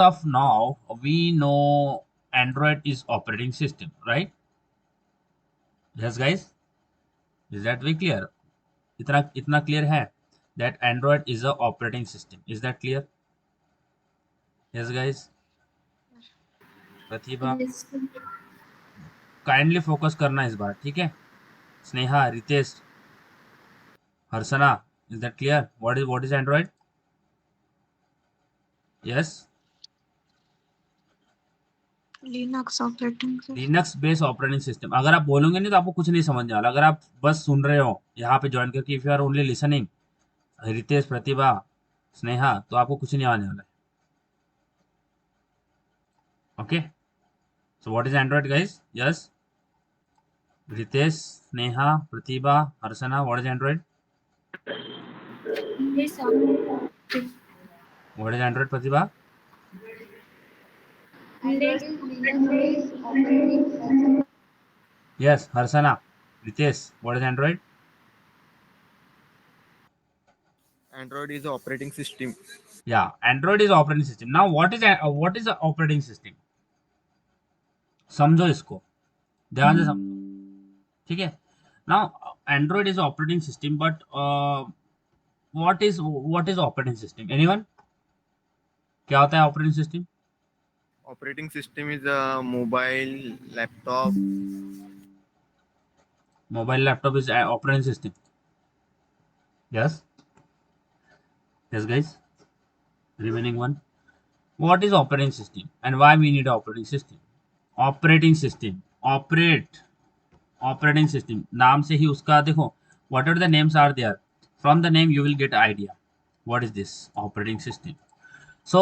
of now we know Android is operating system, right? Yes, guys, is that very clear? इतना clear है that Android is a operating system. Is that clear? Yes, guys. Pratibha, Yes. Kindly focus करना इस बार, ठीक है? Sneha, Ritesh, Harshna, is that clear? What is Android? Yes. Linux operating system. Linux based operating system. अगर आप बोलोगे नहीं तो आपको कुछ नहीं समझने वाला. अगर आप बस सुन रहे हो यहाँ पे ज्वाइन करके, if you are only listening, Ritesh, Pratibha, Sneha, तो आपको कुछ नहीं आने वाला है. Okay, so what is Android guys? Yes, Ritesh, Sneha, Pratibha, Harshna, what is Android? Yes, operating. What is Android, Pratibha? Linux Linux operating system. Yes, Harshna, Ritesh, what is Android? Android is the operating system. Yeah, Android is operating system. Now what is operating system? समझो इसको, ध्यान से समझो, ठीक है? Now Android is operating system, but what is operating system? Anyone? क्या होता है operating system? Operating system is a mobile, laptop. Mobile, laptop is operating system. Yes, yes guys, remaining one. What is operating system and why we need operating system? Operating system, operating system, नाम से ही उसका देखो, what are the names are there, from the name you will get idea what is this operating system. So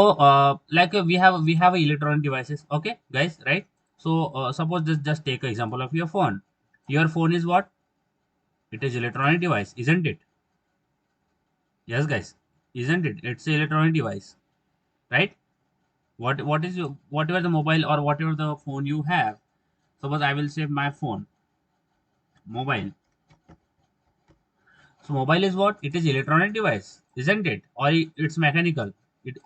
like we have electronic devices, okay guys, right? So suppose just take an example of your phone. Your phone is what? It is electronic device, isn't it? Yes guys, isn't it? It's an electronic device, right? What is your, whatever the mobile or whatever the phone you have, suppose I will say my phone, mobile. So mobile is what? It is electronic device, isn't it? Or it's mechanical.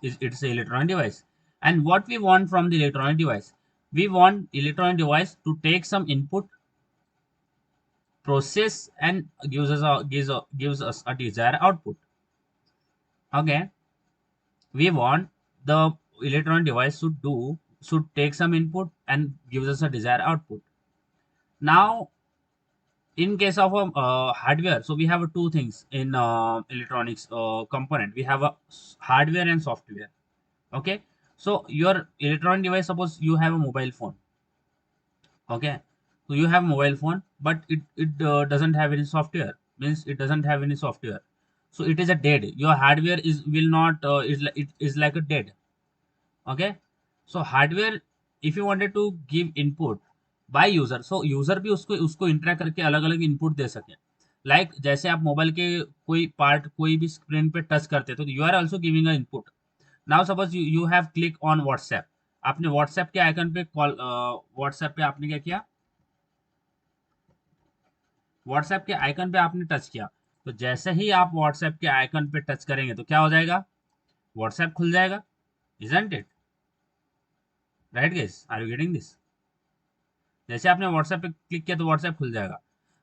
It's an electronic device. And what we want from the electronic device? We want electronic device to take some input, process, and gives us a desired output. Okay. We want the electronic device should take some input and gives us a desired output. Now in case of a hardware, so we have two things in electronics component. We have a hardware and software. Okay, so your electronic device, suppose you have a mobile phone. Okay, so you have mobile phone, but it doesn't have any software, means it doesn't have any software, so it is a dead. Your hardware is will not it is like a dead. Okay, so hardware, if you wanted to give input by user, so user भी उसको उसको interact करके अलग अलग input दे सके. Like जैसे आप mobile के कोई पार्ट कोई भी स्क्रीन पे टच करते तो you are also giving a input. Now suppose you have click on WhatsApp. आपने व्हाट्सएप के आइकन पे कॉल, व्हाट्सएप पे आपने क्या किया? व्हाट्सएप के आइकन पे आपने टच किया. तो जैसे ही आप व्हाट्सएप के आइकन पे टच करेंगे तो क्या हो जाएगा? व्हाट्सएप खुल जाएगा, isn't it? Right guys, are you getting this? जैसे आपने व्हाट्सएप पे क्लिक किया तो व्हाट्सएप खुल जाएगा.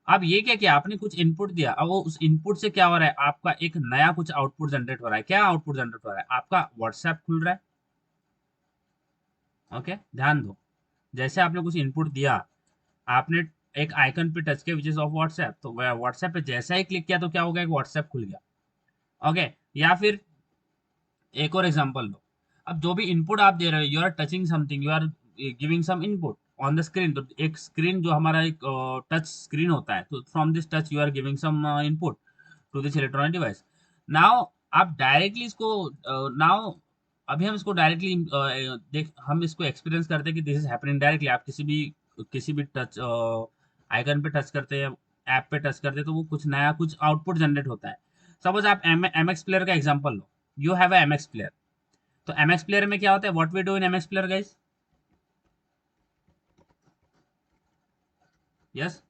अब ये क्या किया? आपने कुछ इनपुट दिया, अब वो उस इनपुट से क्या हो रहा है? आपका एक नया कुछ आउटपुट जनरेट हो रहा है. क्या आउटपुट जनरेट हो रहा है? आपका व्हाट्सएप खुल रहा है. ओके, ध्यान दो, जैसे आपने कुछ इनपुट दिया, आपने एक आइकन पे टच किया विच इज ऑफ व्हाट्सएप, तो व्हाट्सएप पे जैसा ही क्लिक किया तो क्या हो गया? व्हाट्सएप खुल गया. ओके, या फिर एक और एग्जांपल लो. अब जो भी इनपुट आप दे रहे हो, you are touching something, you are giving some input on the screen. तो एक स्क्रीन जो हमारा एक टच स्क्रीन होता है, तो from this touch you are giving some input to this electronic device. Now आप डायरेक्टली इसको नाउ अभी हम इसको डायरेक्टली देख हम इसको एक्सपीरियंस करते हैं कि दिस इज हैपनिंग डायरेक्टली. आप किसी भी टच आइकन पे टच करते हैं, ऐप पे टच करते हैं, तो वो कुछ नया कुछ आउटपुट जनरेट होता है. सपोज आप एम एक्स प्लेयर का एग्जाम्पल लो. You have M X player. तो एम एक्स प्लेयर में क्या होता है? What we do in M X player guys? Yes,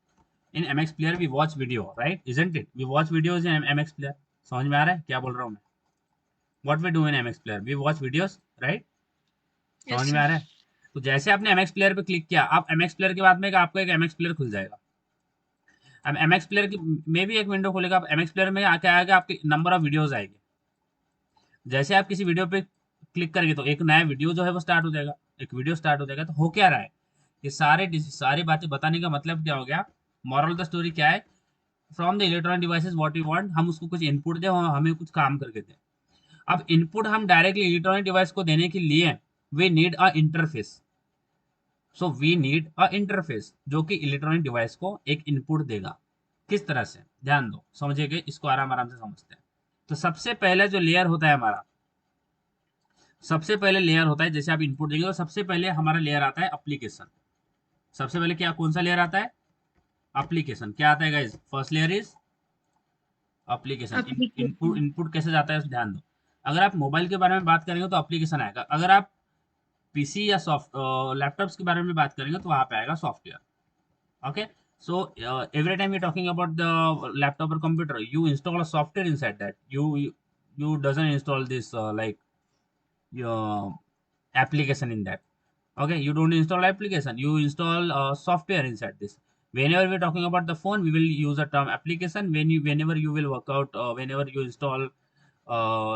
in M X player we watch video, right? Isn't it? We watch videos in M X player. समझ में आ रहा है क्या बोल रहा हूँ मैं? What we do in M X player? We watch videos, right? समझ में आ रहा है? तो जैसे आपने एमएक्स प्लेयर पे क्लिक किया, आप एमएक्स प्लेयर के बाद में आपको एक एमएक्स प्लेयर खुल जाएगा। अब एमएक्स प्लेयर की में भी एक विंडो खोलेगा। अब एमएक्स प्लेयर में क्या आएगा, आपके नंबर ऑफ वीडियोस आएंगे। जैसे आप किसी वीडियो पे क्लिक करेंगे तो एक नया वीडियो जो है वो स्टार्ट हो जाएगा, एक वीडियो स्टार्ट हो जाएगा। तो हो क्या रहा है, ये सारी बातें बताने का मतलब क्या हो गया, मॉरल ऑफ द स्टोरी क्या है, from the electronic devices what you want, हम उसको कुछ इनपुट दें और हमें कुछ काम करके दें। अब इनपुट हम डायरेक्टली इलेक्ट्रॉनिक डिवाइस को देने के लिए we need a interface. So we need a interface जो कि इलेक्ट्रॉनिक डिवाइस को एक इनपुट देगा। किस तरह से, ध्यान दो, समझिएगा, इसको आराम आराम से समझते हैं। तो सबसे पहले जो लेयर होता है हमारा, सबसे पहले लेयर होता है, जैसे आप इनपुट देंगे तो सबसे पहले हमारा लेयर आता है एप्लीकेशन। सबसे पहले क्या, कौन सा लेयर आता है, एप्लीकेशन। क्या आता है guys, first layer is application. Input application. Input कैसे जाता है ध्यान दो। अगर आप मोबाइल के बारे में बात करेंगे तो एप्लीकेशन आएगा, अगर आप पीसी या सॉफ्ट लैपटॉप्स के बारे में बात करेंगे तो वहां पे आएगा software. Okay, so every time you're talking about the laptop or computer, you install a software inside that. You doesn't install this like your application in that. Okay, you don't install application, you install software inside this. Whenever we're talking about the phone, we will use the term application. Whenever you will work out, whenever you install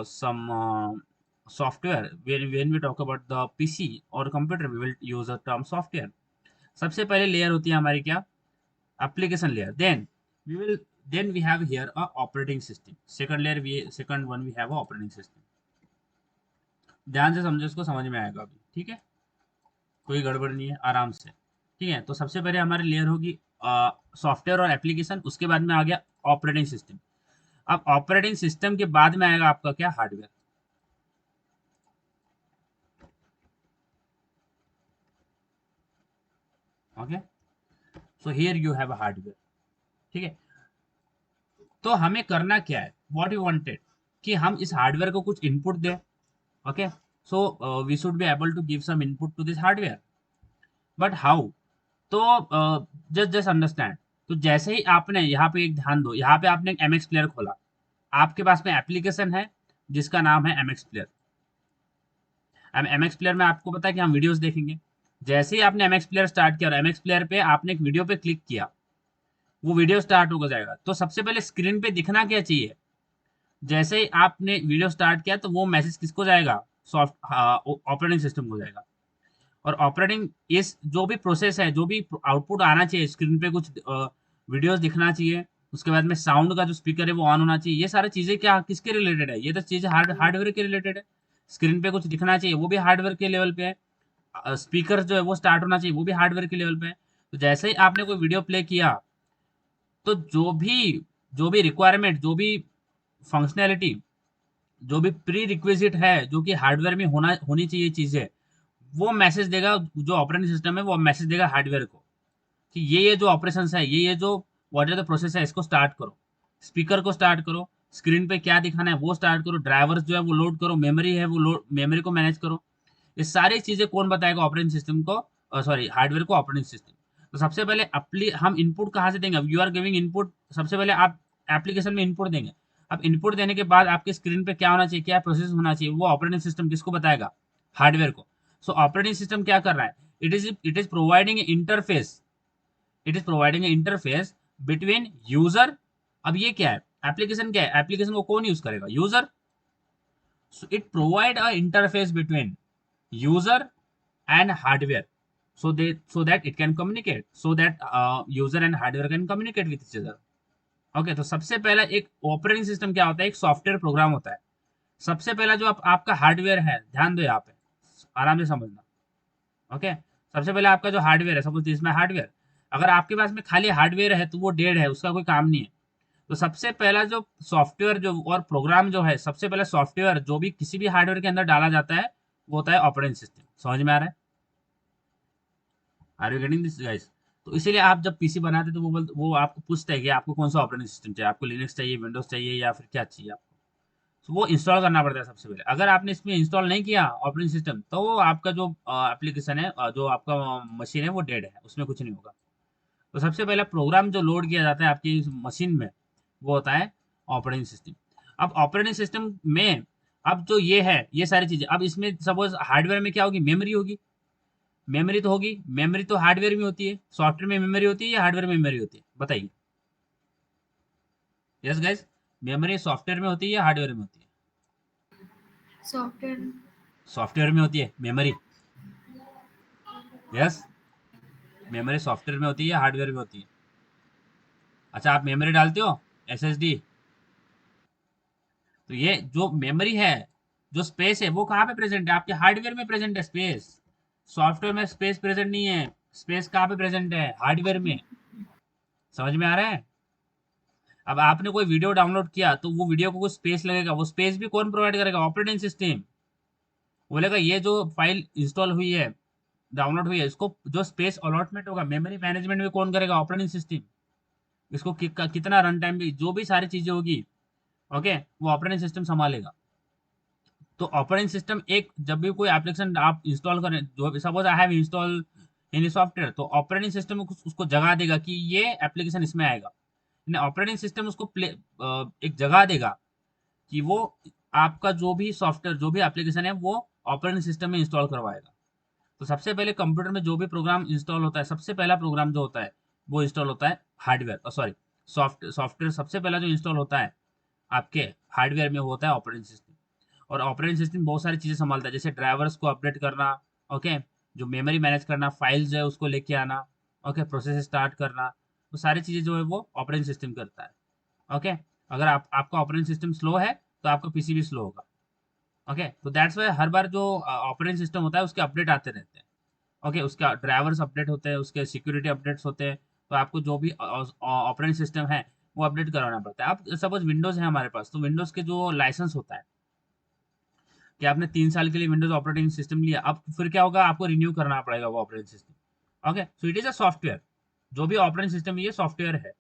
some software, when we talk about the PC or computer, we will use the term software. सबसे पहले layer होती है हमारी क्या, application layer. Then we have here a operating system. Second one we have a operating system. ध्यान से समझो, इसको समझ में आएगा अभी, ठीक है, कोई गड़बड़ नहीं है, आराम से, ठीक है। तो सबसे पहले हमारी लेयर होगी सॉफ्टवेयर और एप्लीकेशन, उसके बाद में आ गया ऑपरेटिंग सिस्टम। अब ऑपरेटिंग सिस्टम के बाद में आएगा आपका क्या, hardware. Okay, so here you have a hardware, ठीक है। तो हमें करना क्या है, व्हाट यू वांटेड, कि हम इस हार्डवेयर को कुछ इनपुट दें। Okay, so we should be able to give some input to this hardware, but how, तो जस्ट जस्ट अंडरस्टैंड। तो जैसे ही आपने यहाँ पे एक ध्यान दो, यहाँ पे आपने एक एमएक्स प्लेयर खोला, आपके पास में एप्लीकेशन है जिसका नाम है एमएक्स प्लेयर। अब एमएक्स प्लेयर में आपको पता है कि हम वीडियोस देखेंगे। जैसे ही आपने एमएक्स प्लेयर स्टार्ट किया और एमएक्स प्लेयर पे आपने एक वीडियो पे क्लिक किया, वो वीडियो स्टार्ट हो जाएगा। तो सबसे पहले स्क्रीन पे दिखना क्या चाहिए, जैसे ही आपने वीडियो स्टार्ट किया तो वो मैसेज किसको जाएगा, सॉफ्ट ऑपरेटिंग सिस्टम को जाएगा। और ऑपरेटिंग इस जो भी प्रोसेस है, जो भी आउटपुट आना चाहिए स्क्रीन पे, कुछ वीडियोस दिखना चाहिए, उसके बाद में साउंड का जो स्पीकर है वो ऑन होना चाहिए। ये सारी चीजें क्या किसके रिलेटेड है, ये तो चीजें हार्डवेयर के रिलेटेड है। स्क्रीन पे कुछ दिखना चाहिए, वो भी हार्डवेयर के लेवल पे है। स्पीकर जो है वो स्टार्ट होना चाहिए, वो भी हार्डवेयर के लेवल पे है। तो जैसे ही आपने कोई वीडियो प्ले किया, तो जो भी रिक्वायरमेंट, जो भी फंक्शनैलिटी, जो भी प्री रिक्विजिट है, जो कि हार्डवेयर में होनी चाहिए चीजें, वो मैसेज देगा, जो ऑपरेटिंग सिस्टम है वो मैसेज देगा हार्डवेयर को कि ये जो ऑपरेशन है, ये जो व्हाट आर द प्रोसेस है, इसको स्टार्ट करो, स्पीकर को स्टार्ट करो, स्क्रीन पे क्या दिखाना है वो स्टार्ट करो, ड्राइवर्स जो है वो लोड करो, मेमोरी है वो लोड, मेमोरी को मैनेज करो। ये सारी चीजें कौन बताएगा, ऑपरेटिंग सिस्टम को, सॉरी हार्डवेयर को, ऑपरेटिंग सिस्टम। तो सबसे पहले हम इनपुट कहाँ से देंगे, यू आर गिविंग इनपुट, सबसे पहले आप एप्लीकेशन में इनपुट देंगे। अब इनपुट देने के बाद आपके स्क्रीन पे क्या होना चाहिए, क्या प्रोसेस होना चाहिए, वो ऑपरेटिंग सिस्टम किसको बताएगा, हार्डवेयर को। सो ऑपरेटिंग सिस्टम क्या कर रहा है, it is providing interface, it is providing interface between user. अब ये क्या है, एप्लीकेशन क्या है, एप्लीकेशन को कौन यूज करेगा, user. So it provide a interface between user and hardware, so that it can communicate, so that user and hardware can communicate with each other. Okay, तो सबसे पहला एक ऑपरेटिंग सिस्टम क्या होता है, एक सॉफ्टवेयर प्रोग्राम होता है। सबसे पहला जो आपका हार्डवेयर है, ध्यान दो यहाँ पे, आराम से समझना। ओके, सबसे पहले आपका जो हार्डवेयर है, सपोज इसमें हार्डवेयर, अगर आपके पास में खाली हार्डवेयर है तो वो डेड है, उसका कोई काम नहीं है। तो सबसे पहला जो सॉफ्टवेयर जो और प्रोग्राम जो है, सबसे पहले सॉफ्टवेयर जो भी किसी भी हार्डवेयर के अंदर डाला जाता है वो होता है ऑपरेटिंग सिस्टम। समझ में आ रहा है, are you getting this guys. तो इसीलिए आप जब पीसी बनाते तो वो आपको पूछता है कि आपको कौन सा ऑपरेटिंग सिस्टम चाहिए, आपको लिनक्स चाहिए, विंडोज चाहिए, या फिर क्या चाहिए आपको। तो वो इंस्टॉल करना पड़ता है सबसे पहले। अगर आपने इसमें इंस्टॉल नहीं किया ऑपरेटिंग सिस्टम, तो वो आपका जो एप्लीकेशन है, जो आपका मशीन है वो डेड है, उसमें कुछ नहीं होगा। तो सबसे पहला प्रोग्राम जो लोड किया जाता है आपकी मशीन में वो होता है ऑपरेटिंग सिस्टम। अब ऑपरेटिंग सिस्टम में अब जो ये है ये सारी चीजें, अब इसमें सपोज हार्डवेयर में क्या होगी, मेमोरी होगी, मेमोरी तो होगी, मेमोरी तो हार्डवेयर में होती है, सॉफ्टवेयर में मेमोरी होती है या हार्डवेयर में मेमोरी होती है, बताइए। यस गाइस, मेमोरी सॉफ्टवेयर में होती है या हार्डवेयर में होती है? सॉफ्टवेयर। सॉफ्टवेयर में होती है मेमोरी। यस, मेमोरी सॉफ्टवेयर में होती है या हार्डवेयर में होती है? अच्छा, आप मेमोरी डालते हो, एसएसडी। तो ये जो मेमोरी है, जो स्पेस है, वो कहाँ पे प्रेजेंट है? आपके हार्डवेयर में प्रेजेंट है स्पेस। सॉफ्टवेयर में स्पेस प्रेजेंट नहीं है। स्पेस कहाँ पे प्रेजेंट है? हार्डवेयर में। समझ में आ रहा है? अब आपने कोई वीडियो डाउनलोड किया तो वो वीडियो को कुछ स्पेस लगेगा, वो स्पेस भी कौन प्रोवाइड करेगा? Operating system. बोलेगा ये जो फाइल इंस्टॉल हुई है, डाउनलोड हुई है, इसको जो स्पेस अलॉटमेंट होगा, मेमोरी मैनेजमेंट भी कौन करेगा? Operating system. इसको कितना रन टाइम भी, जो भी सारी चीजें होगी, ओके, वो ऑपरेटिंग सिस्टम संभालेगा। तो ऑपरेटिंग सिस्टम एक, जब भी कोई एप्लीकेशन आप इंस्टॉल करें, जो suppose I have install in software, तो ऑपरेटिंग सिस्टम उसको जगह देगा कि ये एप्लीकेशन इसमें आएगा। ऑपरेटिंग सिस्टम उसको एक जगह देगा कि वो आपका जो भी सॉफ्टवेयर, जो भी एप्लीकेशन है, वो ऑपरेटिंग सिस्टम में इंस्टॉल करवाएगा। तो सबसे पहले कंप्यूटर में जो भी प्रोग्राम इंस्टॉल होता है, सबसे पहला प्रोग्राम जो होता है वो इंस्टॉल होता है हार्डवेयर, सॉरी, सॉफ्टवेयर सबसे पहला जो इंस्टॉल होता है आपके हार्डवेयर में होता है ऑपरेटिंग सिस्टम। और ऑपरेटिंग सिस्टम बहुत सारी चीज़ें संभालता है, जैसे ड्राइवर्स को अपडेट करना, ओके, जो मेमोरी मैनेज करना, फाइल्स जो है उसको लेके आना, ओके, प्रोसेस स्टार्ट करना, वो सारी चीज़ें जो है वो ऑपरेटिंग सिस्टम करता है। ओके, अगर आपका ऑपरेटिंग सिस्टम स्लो है तो आपका पीसी भी स्लो होगा। ओके, तो दैट्स वाई हर बार जो ऑपरेटिंग सिस्टम होता है उसके अपडेट आते रहते हैं। ओके, उसका ड्राइवर्स अपडेट होते हैं, उसके सिक्योरिटी अपडेट्स होते हैं। तो आपको जो भी ऑपरेटिंग सिस्टम है वो अपडेट करवाना पड़ता है। अब सपोज विंडोज़ है हमारे पास, तो विंडोज़ के जो लाइसेंस होता है कि आपने 3 साल के लिए विंडोज ऑपरेटिंग सिस्टम लिया, अब फिर क्या होगा, आपको रिन्यू करना पड़ेगा वो operating system. Okay, so it is a software. जो भी ऑपरेटिंग सिस्टम ये सॉफ्टवेयर है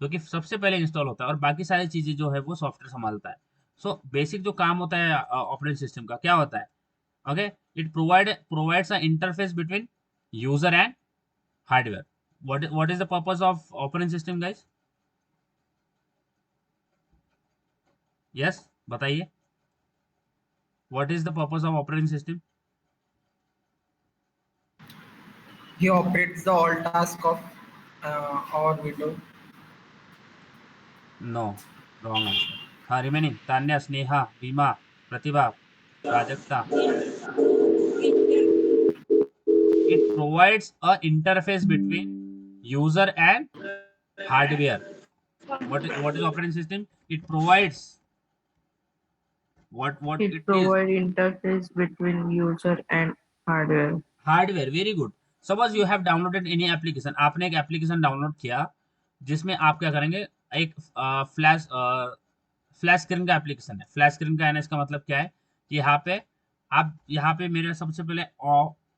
जो कि सबसे पहले इंस्टॉल होता है, और बाकी सारी चीजें जो है वो सॉफ्टवेयर संभालता है। सो बेसिक जो काम होता है ऑपरेटिंग सिस्टम का क्या होता है? Okay, it provides a interface between user and hardware. What is the purpose of operating system guys? Yes, बताइए, what is the purpose of operating system? He operates the all task of our window. No, wrong answer. हाँ, remaining Tanya, Sneha, Reema, Pratibha, Prajakta. It provides a interface between user and hardware. What is operating system? It provides what It it is. provides interface between user and hardware. Hardware, very good. Suppose you have downloaded any application. आपने एक application download किया जिसमें आप क्या करेंगे, एक flash screen का application है। फ्लैश स्क्रीन का एनएस का मतलब क्या है कि यहाँ पे मेरे सबसे पहले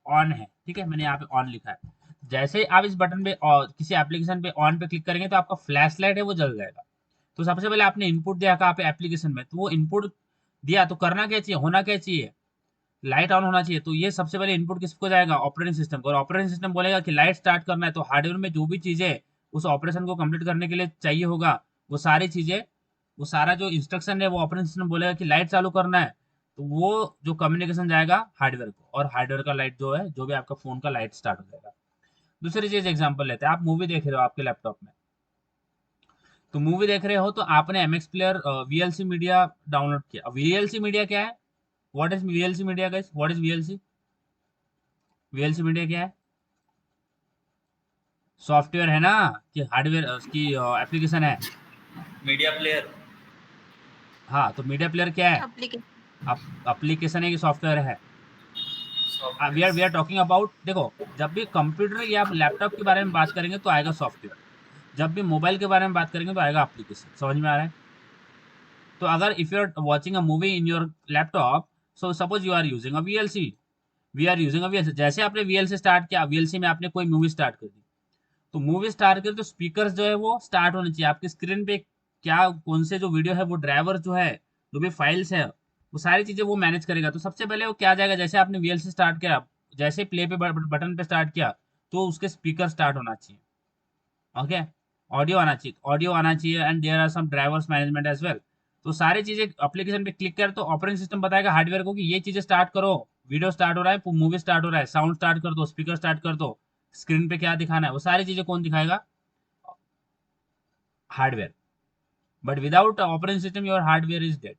ऑन है, ठीक है, मैंने यहाँ पे ऑन लिखा है। जैसे ही आप इस बटन पे और किसी एप्लीकेशन पे ऑन पे क्लिक करेंगे तो आपका फ्लैश लाइट है वो जल जाएगा। तो सबसे पहले आपने इनपुट दिया कहाँ पे? एप्लीकेशन में। तो वो इनपुट दिया तो करना क्या चाहिए, होना क्या चाहिए? लाइट ऑन होना चाहिए। तो ये सबसे पहले इनपुट किसको जाएगा? ऑपरेटिंग सिस्टम को। और ऑपरेटिंग सिस्टम बोलेगा कि लाइट स्टार्ट करना है, तो हार्डवेयर में जो भी चीजें उस ऑपरेशन को कंप्लीट करने के लिए चाहिए होगा, वो सारी चीजें, वो सारा जो इंस्ट्रक्शन है वो ऑपरेटिंग सिस्टम बोलेगा कि लाइट चालू करना है। तो वो जो कम्युनिकेशन जाएगा हार्डवेयर को, और हार्डवेयर का लाइट जो है, जो भी आपका फोन का लाइट स्टार्ट हो जाएगा। दूसरी चीज एग्जांपल लेते हैं, आप मूवी देख रहे हो आपके लैपटॉप में। तो मूवी देख रहे हो तो आपने MX player VLC media download किया। वीएलसी मीडिया क्या है? What is VLC media guys? What is VLC? VLC media क्या है? सॉफ्टवेयर है ना, कि हार्डवेयर उसकी एप्लीकेशन है? Media player. हाँ, तो मीडिया प्लेयर क्या है? एप्लीकेशन। एप्लीकेशन है कि सॉफ्टवेयर है? Software. We are talking about, देखो, जब भी कंप्यूटर या लैपटॉप के बारे में बात करेंगे तो आएगा सॉफ्टवेयर, जब भी मोबाइल के बारे में बात करेंगे तो आएगा एप्लीकेशन। समझ में आ रहा है? तो अगर if you are watching a movie in your laptop, so suppose you are using a VLC, we are using a VLC. जैसे आपने वीएलसी स्टार्ट किया, वीएलसी में आपने कोई मूवी स्टार्ट कर दी, तो मूवी स्टार्ट कर तो स्पीकर्स जो है वो स्टार्ट होने चाहिए आपकी स्क्रीन पे। क्या, कौन से जो वीडियो है वो ड्राइवर जो है, जो भी फाइल्स है, वो सारी चीजें वो मैनेज करेगा। तो सबसे पहले वो क्या जाएगा, जैसे आपने वीएलसी स्टार्ट किया, जैसे प्ले पे बटन पे स्टार्ट किया, तो उसके स्पीकर स्टार्ट होना चाहिए। ओके, ऑडियो आना चाहिए, ऑडियो आना चाहिए, and there are some drivers management as well. तो सारी चीजें एप्लीकेशन पे क्लिक कर तो ऑपरेटिंग सिस्टम बताएगा हार्डवेयर को कि ये चीजें स्टार्ट करो, वीडियो स्टार्ट हो रहा है, मूवी स्टार्ट हो रहा है, साउंड स्टार्ट कर दो, स्पीकर स्टार्ट कर दो, स्क्रीन पे क्या दिखाना है, वो सारी चीजें कौन दिखाएगा? Hardware. But without operating system, your hardware is dead.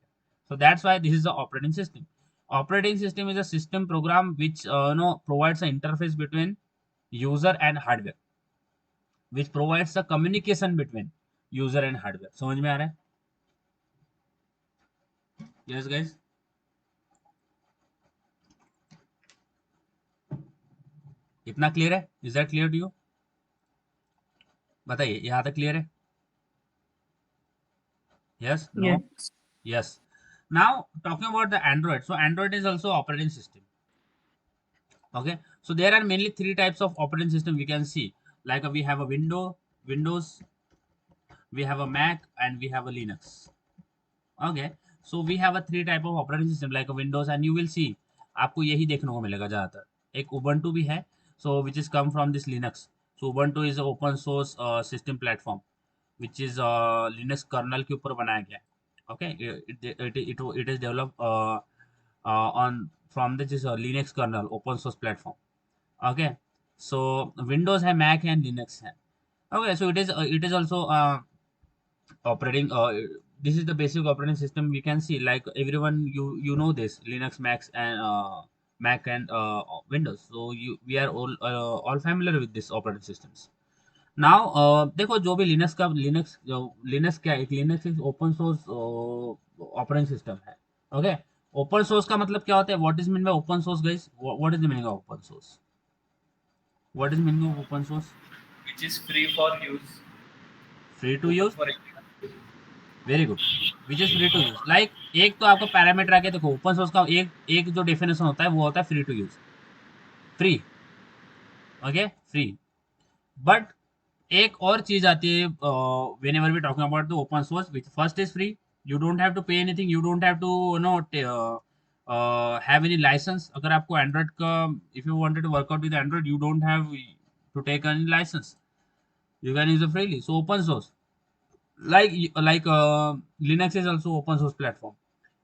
So that's why this is the operating system. Operating system is a system program which provides an interface between user and hardware, which provides the communication between user and hardware. समझ में आ रहा है? Yes, guys. इतना clear है? Is that clear to you? बताइए, यहाँ तक क्लियर है? Yes? No? Yes. Yes. Now talking about the Android. So Android is also operating system. Okay, so there are mainly three types of operating system we can see. Like we have a Windows, we have a Mac, and we have a Linux. Okay, so we have a three type of operating system like a Windows, and you will see आपको यही देखने को मिलेगा ज़्यादातर. एक Ubuntu भी है, so which is come from this Linux. So Ubuntu is a open source system platform, which is Linux kernel के ऊपर बनाया गया है. Okay, it is developed on from this Linux kernel open source platform. Okay, so Windows है, Mac है, and Linux है. Okay, so it is also operating. This is the basic operating system we can see. Like everyone, you know this Linux, Mac, and Mac and Windows. So we are all familiar with this operating systems. Now देखो जो भी Linux क्या है, एक Linux एक open source operating system है. Okay, open source का मतलब क्या होता है? What is mean by open source guys? What is the meaning of open source? What is meaning of open source? which is free for use. Free to use. For everyone. Very good. Which is free to use. Like एक तो आपका parameter आके देखो, open source का एक जो definition होता है वो होता है free to use, free. Okay, free. But एक और चीज आती है whenever we talking about the open source, which first is free. You don't have to pay anything, you don't have to have any licence. अगर आपको Android का, if you wanted to work out with Android, you don't have to take any licence, you can use it freely. So open source, like Linux is also open source platform.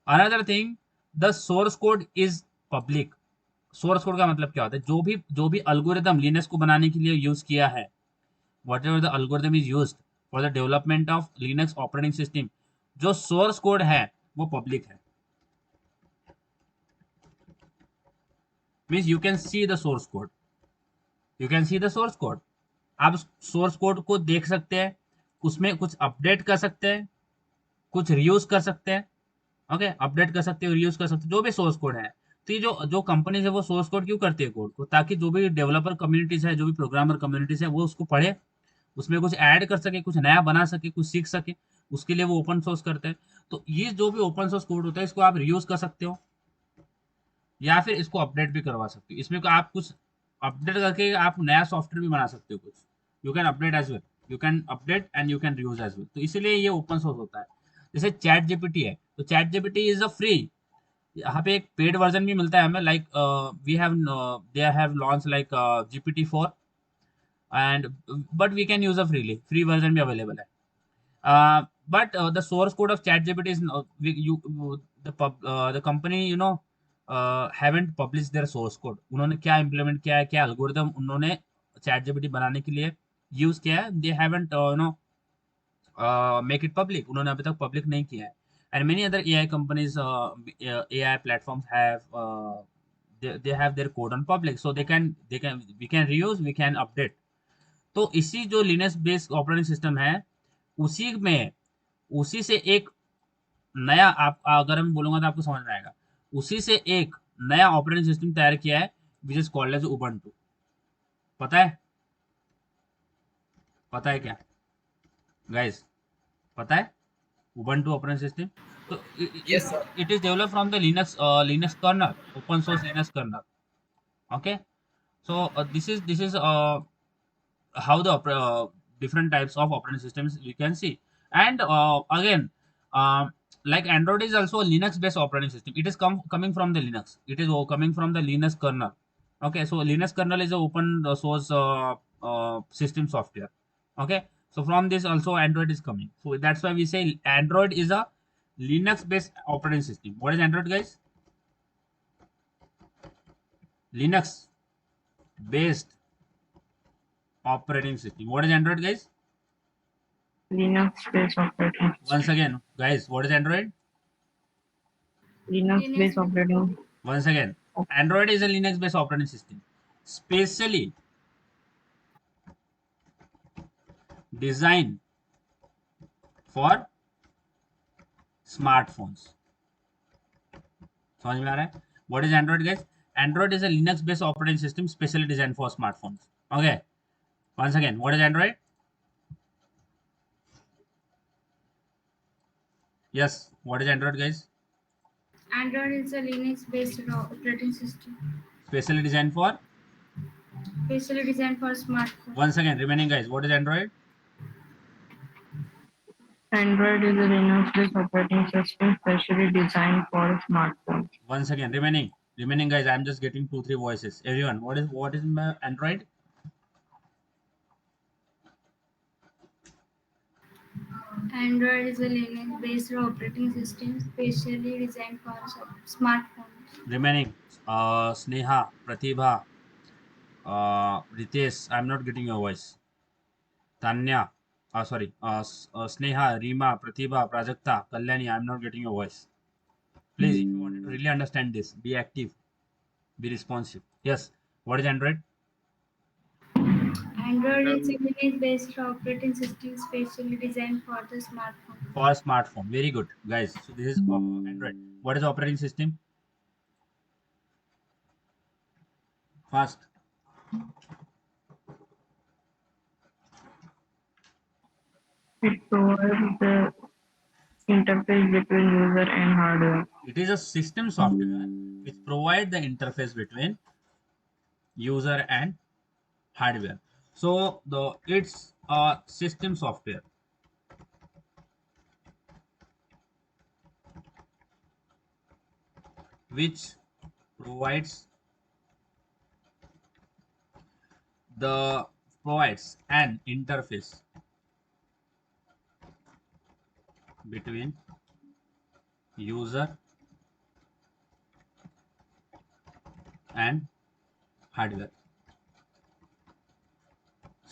Another thing, the source code is public. source code का मतलब क्या होता है? जो भी algorithm Linux को बनाने के लिए यूज किया है, whatever the algorithm is used for the development of Linux operating system, जो source code है वो public है. Means you can see the source code. You can see the source code. आप सोर्स कोड को देख सकते हैं, उसमें कुछ अपडेट कर सकते हैं, कुछ रियूज कर सकते हैं. ओके, अपडेट कर सकते हैं, रियूज कर सकते हैं, जो भी सोर्स कोड है. तो ये जो कंपनीज है वो सोर्स कोड क्यों करती है कोड को? ताकि जो भी डेवलपर कम्युनिटीज है, जो भी प्रोग्रामर कम्युनिटीज है, वो उसको पढ़े, उसमें कुछ ऐड कर सके, कुछ नया बना सके, कुछ सीख सके. उसके लिए वो ओपन सोर्स करते हैं. तो ये जो भी ओपन सोर्स कोड होता है, इसको आप रियूज कर सकते हो या फिर इसको अपडेट भी करवा सकते हो. इसमें आप कुछ अपडेट करके आप नया सॉफ्टवेयर भी बना सकते हो. कुछ you can update as well, you can update and you can reuse as well. तो इसीलिए ये ओपन सोर्स होता है. जैसे चैट जीपीटी है, तो ChatGPT is a free. यहाँ पे एक पेड वर्जन भी मिलता है हमें. Like we have they have launch like GPT-4 and but we can use a free version भी अवेलेबल है. But the source code of ChatGPT is the company haven't published their source code. उन्होंने क्या implement किया है, क्या algorithm उन्होंने chat GPT बनाने के लिए यूज किया है, they haven't make it public. उन्होंने अभी तक पब्लिक नहीं किया है. And many other AI companies, AI platforms have they have their code on public, so we can reuse, we can update. तो इसी जो लिनक्स बेस्ड ऑपरेटिंग सिस्टम है, उसी से एक नया, आप अगर मैं बोलूंगा तो आपको समझ में आएगा, उसी से एक नया ऑपरेटिंग सिस्टम तैयार किया है which is called as Ubuntu. पता है? पता है क्या गाइस? पता है उबंटू ऑपरेटिंग सिस्टम? तो Yes, sir. it is developed from the Linux kernel, open source Linux kernel. Okay, so this is how the different types of operating systems we can see. And again, like Android is also a Linux based operating system. It is coming from the Linux. It is coming from the Linux kernel. Okay, so Linux kernel is a open source system software. Okay, so from this also Android is coming. So that's why we say Android is a Linux based operating system. What is Android, guys? Linux based operating system. What is Android, guys? Linux-based operating Once system. again, guys, what is Android? Linux-based operating. Once again, Android is a Linux based operating system, specially designed for smartphones. समझ में आ रहा है? What is Android, guys? Android is a Linux based operating system specially designed for smartphones. Okay. Once again, what is Android? Yes. What is Android, guys? Android is a Linux-based operating system, Specially designed for. specially designed for smartphones. Once again, remaining guys, what is Android? Android is a Linux-based operating system specially designed for smartphones. Once again, remaining guys, I'm just getting 2-3 voices. Everyone, what is my Android? Android is a Linux-based operating system, specially designed for smartphones. Remaining, Sneha, Pratibha, Ritesh, I'm not getting your voice. Tanya, sorry, Sneha, Rima, Pratibha, Prajakta, Kalyani, I'm not getting your voice. Please, if you wanted to really understand this, be active, be responsive. Yes, what is Android? Android is a Linux-based operating system, specially designed for the smartphone. For smartphone. Very good, guys. So this is Android. What is operating system? Fast. It provides the interface between user and hardware. It is a system software which provide the interface between user and hardware. So it's a system software which provides an interface between user and hardware.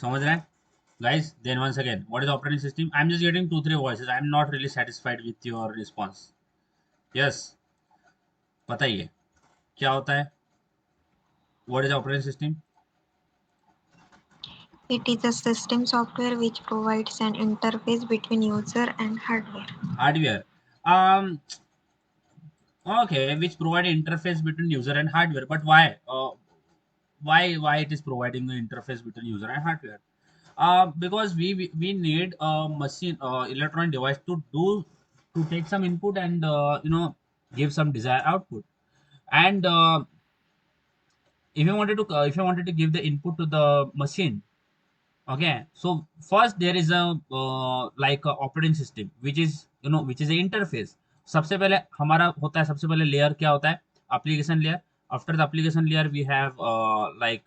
समझ रहे हैं guys? Then once again, what is operating system? I'm just getting 2-3 voices. I'm not really satisfied with your response. Yes, बताइए क्या होता है? What is operating system? It is a system software which provides an interface between user and hardware. Hardware. Okay, which provide interface between user and hardware. But why? Why it is providing the interface between user and hardware? Because we need a machine, electronic device to take some input and give some desired output. And if you wanted to give the input to the machine, okay, so first there is a like a operating system which is which is a interface. सबसे पहले हमारा होता है, सबसे पहले layer क्या होता है? Application layer. After the application layer we have like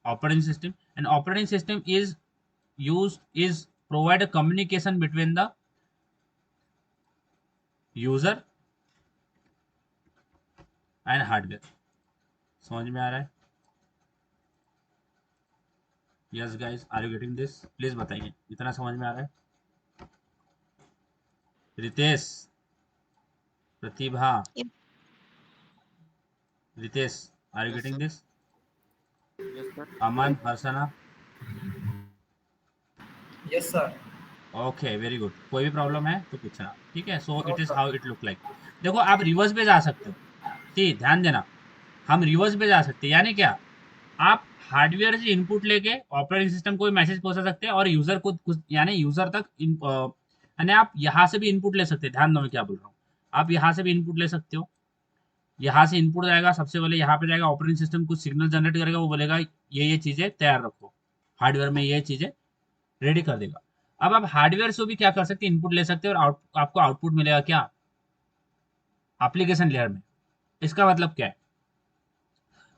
operating system, and operating system is provide a communication between the user and hardware. समझ में आ रहा है? Yes guys, are you getting this? Please बताइए, इतना समझ में आ रहा है? Ritesh, Pratibha, Yep. Ritesh, are you Yes, getting sir. This? Yes, sir. Aman, Harshna? Yes, sir. Okay, very good. कोई भी प्रॉब्लम है तो पूछना, ठीक है? So No, it is sir. How it look like. देखो, आप रिवर्स पे जा सकते हो. ठीक, ध्यान देना, हम रिवर्स पे जा सकते हैं. यानी क्या? आप हार्डवेयर से इनपुट लेके ऑपरेटिंग सिस्टम को भी मैसेज पहुंचा सकते हैं और यूजर को कुछ यानी यूजर तक यानी आप यहाँ से भी इनपुट ले सकते हैं. ध्यान दो मैं क्या बोल रहा हूँ. आप यहाँ से भी इनपुट ले सकते हो. यहाँ से इनपुट जाएगा, सबसे पहले यहाँ पे जाएगा, ऑपरेटिंग सिस्टम कुछ सिग्नल जनरेट करेगा, वो बोलेगा ये चीजें तैयार रखो, हार्डवेयर में ये चीजें रेडी कर देगा. अब आप हार्डवेयर से भी क्या कर सकते हैं? इनपुट ले सकते हैं और आपको आउटपुट मिलेगा क्या? एप्लीकेशन लेयर में. इसका मतलब क्या है?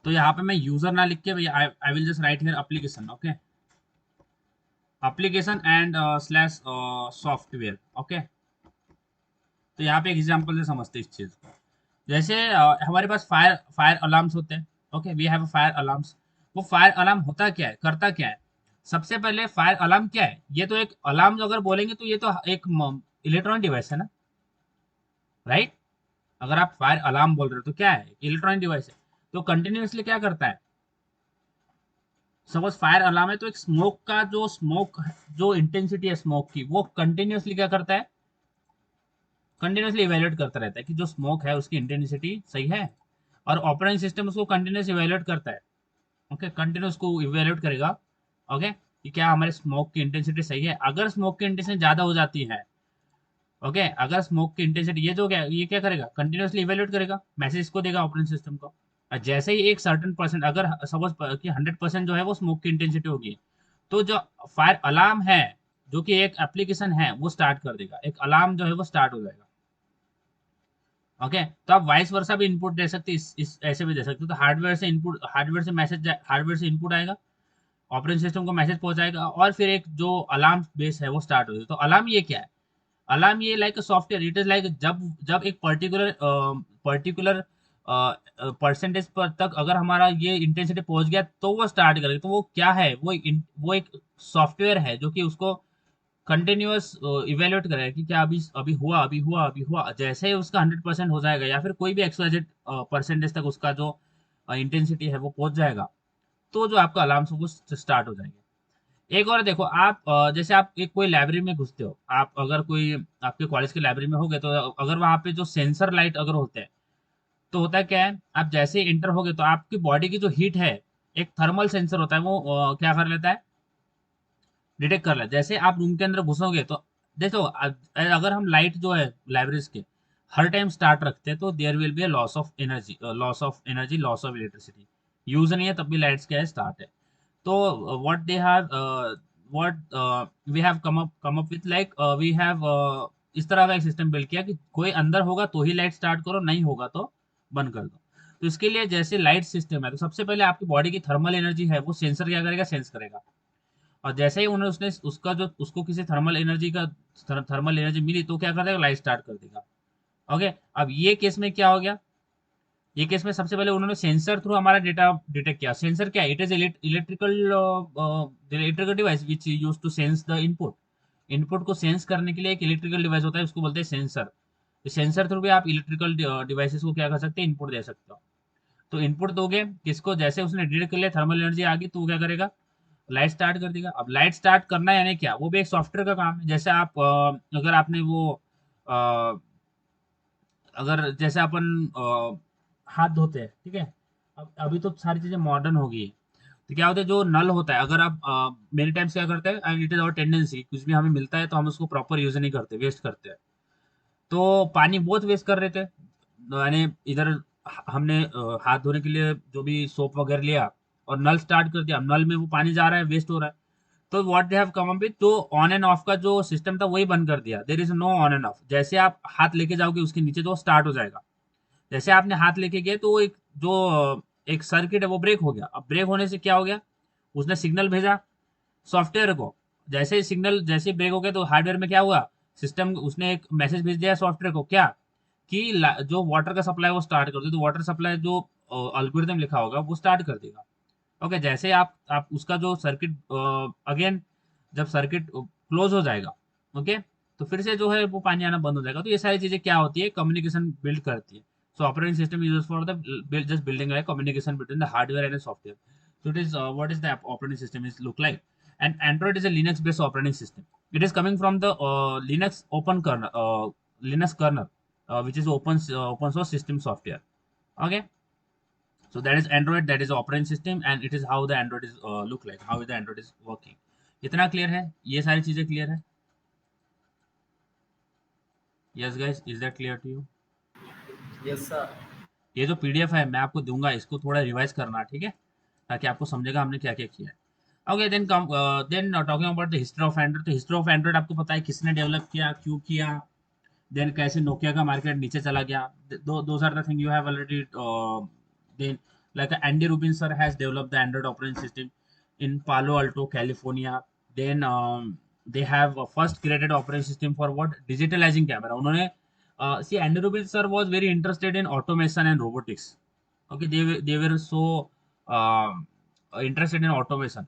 तो यहाँ पे मैं यूजर ना लिख के आई will just right here application. Okay, application and slash software. Okay, तो यहाँ पे एक एग्जांपल से समझते हैं इस चीज को। जैसे हमारे पास फायर फायर अलार्म्स होते हैं। Okay, we have fire alarms. वो फायर अलार्म होता क्या है, करता क्या है? सबसे पहले फायर अलार्म क्या है? ये तो एक अलार्म अगर बोलेंगे तो ये तो एक इलेक्ट्रॉनिक डिवाइस है ना, राइट? अगर आप फायर अलार्म बोल रहे हो तो क्या है? इलेक्ट्रॉनिक डिवाइस है। तो कंटिन्यूअसली क्या करता है? सपोज फायर अलार्म है तो एक स्मोक का जो इंटेंसिटी है स्मोक की, वो कंटिन्यूअसली क्या करता है? कंटिन्यूअसली इवेल्युएट करता रहता है कि जो स्मोक है उसकी इंटेंसिटी सही है, और ऑपरेटिंग सिस्टम उसको कंटिन्यूस इवेल्युएट करता है। ओके, कंटिन्यूस को इवेल्युएट करेगा। ओके, कि क्या हमारे स्मोक की इंटेंसिटी सही है। अगर स्मोक की इंटेंसिटी ज्यादा हो जाती है, ओके, अगर स्मोक की इंटेंसिटी ये क्या करेगा? कंटिन्यूसली इवेल्युएट करेगा, मैसेज को देगा ऑपरेटिंग सिस्टम को। और जैसे ही एक सर्टेन परसेंट, अगर सपोज कि 100% जो है वो स्मोक की इंटेंसिटी होगी, तो जो फायर अलार्म है जो कि एक एप्लीकेशन है वो स्टार्ट कर देगा, एक अलार्म जो है वो स्टार्ट हो जाएगा। ओके, तो आप वाइस वर्सा भी इनपुट दे सकते, इस ऐसे भी दे सकते हो। तो हार्डवेयर से इनपुट आएगा, ऑपरेटिंग सिस्टम को मैसेज पहुंचाएगा, और फिर एक जो अलार्म बेस है वो स्टार्ट हो जाएगा। तो अलार्म ये क्या है? अलार्म ये like software, it is like जब जब एक पर्टिकुलर परसेंटेज पर तक अगर हमारा ये इंटेंसिटी पहुंच गया तो वो स्टार्ट करेगा। तो वो क्या है? वो एक सॉफ्टवेयर है जो कि उसको कंटिन्यूअस इवेल्युएट करेगा कि क्या अभी अभी हुआ, अभी हुआ, अभी हुआ। जैसे ही उसका 100% हो जाएगा, या फिर कोई भी एक्सवाइजेड परसेंटेज तक उसका जो इंटेंसिटी है वो पहुंच जाएगा, तो जो आपका अलार्म वो स्टार्ट हो जाएंगे। एक और देखो, आप जैसे आप एक कोई लाइब्रेरी में घुसते हो, आप अगर कोई आपके कॉलेज की लाइब्रेरी में हो गए, तो अगर वहाँ पे जो सेंसर लाइट अगर होते हैं, तो होता है क्या है, आप जैसे ही इंटर होगे तो आपकी बॉडी की जो हीट है, एक थर्मल सेंसर होता है, वो क्या कर लेता है? डिटेक्ट कर लेता है। जैसे आप रूम के अंदर घुसोगे तो देखो, अगर हम लाइट जो है लाइब्रेरीज के हर टाइम स्टार्ट रखते हैं, तो there will be loss of energy, loss of electricity. Use नहीं है तब भी लाइट्स क्या है, स्टार्ट है। तो what they have what we have come up with, like we have इस तरह का एक सिस्टम बिल्ड किया कि कोई अंदर होगा तो ही लाइट स्टार्ट करो, नहीं होगा तो बंद कर दो। तो इसके लिए जैसे लाइट सिस्टम है, तो सबसे पहले आपकी बॉडी की थर्मल एनर्जी है वो सेंसर क्या करेगा? सेंस करेगा। और जैसे ही उन्हें उसने उसका जो उसको किसी थर्मल एनर्जी मिली, तो क्या कर देगा? लाइट स्टार्ट कर देगा। ओके, अब ये केस में क्या हो गया? ये केस में सबसे पहले उन्होंने सेंसर थ्रू हमारा डेटा डिटेक्ट किया। सेंसर क्या है? It is electrical device which use to sense the input. Input को सेंस करने के लिए एक इलेक्ट्रिकल डिवाइस होता है, उसको बोलते हैं सेंसर। सेंसर थ्रू भी आप इलेक्ट्रिकल डिवाइसेस को क्या कर सकते हैं? इनपुट दे सकते हो। तो इनपुट दोगे किसको? जैसे उसने डिटेक्ट कर लिया, थर्मल एनर्जी आ गई, तो वो क्या करेगा? लाइट स्टार्ट कर देगा। अब लाइट स्टार्ट करना है यानी क्या? वो भी एक सॉफ्टवेयर का काम है। जैसे आप अगर आपने वो अ, अगर जैसे अपन हाथ धोते हैं, ठीक है, अब अभी तो सारी चीजें मॉडर्न हो गई है। तो क्या होता है, जो नल होता है, अगर आप मेनी टाइम्स क्या करते हैं, and it is our tendency, कुछ भी हमें मिलता है तो हम उसको प्रॉपर यूज नहीं करते, वेस्ट करते हैं। तो पानी बहुत वेस्ट कर रहे थे, यानी इधर हमने हाथ धोने के लिए जो भी सोप वगैरह लिया और नल स्टार्ट कर दिया, अब नल में वो पानी जा रहा है, वेस्ट हो रहा है। तो what they have come up with, तो ऑन एंड ऑफ का जो सिस्टम था वही बंद कर दिया। There is no on and off. जैसे आप हाथ लेके जाओगे उसके नीचे, तो स्टार्ट हो जाएगा। जैसे आपने हाथ लेके गए तो एक जो एक सर्किट है वो ब्रेक हो गया। अब ब्रेक होने से क्या हो गया? उसने सिग्नल भेजा सॉफ्टवेयर को। जैसे ही सिग्नल जैसे ब्रेक हो गया, तो हार्डवेयर में क्या हुआ? सिस्टम उसने एक मैसेज भेज दिया सॉफ्टवेयर को, क्या कि जो वाटर का सप्लाई वो स्टार्ट कर दे। तो वाटर सप्लाई जो अल्गोरिथम लिखा होगा वो स्टार्ट कर देगा। ओके, जैसे आप उसका जो सर्किट अगेन जब सर्किट क्लोज हो जाएगा, ओके, तो फिर से जो है वो पानी आना बंद हो जाएगा। तो ये सारी चीजें क्या होती है? कम्युनिकेशन बिल्ड करती है। सो operating system use for the just building like communication between the hardware and software. So it is what is the operating system is look like. And Android is a Linux based operating system. It is coming from the Linux open kernel, Linux kernel, which is open source system software. Okay, so that is Android, that is operating system, and it is how the Android is look like, how the Android is working. इतना clear है? ये सारी चीजें clear है? Yes guys, is that clear to you? Yes, sir. ये जो PDF है मैं आपको दूंगा, इसको थोड़ा रिवाइज करना, ठीक है, ताकि आपको समझेगा हमने क्या क्या किया है। Okay, then talking about the history of Android. तो हिस्ट्री ऑफ एंड्रॉइड आपको पता है किसने डेवलप किया, क्यों किया, देन कैसे नोकिया का मार्केट नीचे चला गया। Those are the thing you have already, then like Andy Rubin sir has developed the Android operating system in Palo Alto California. Then they have first created operating system for what? Digitalising camera. उन्होंने see, Andy Rubin sir was very interested in automation and robotics. Okay, they were so interested in automation.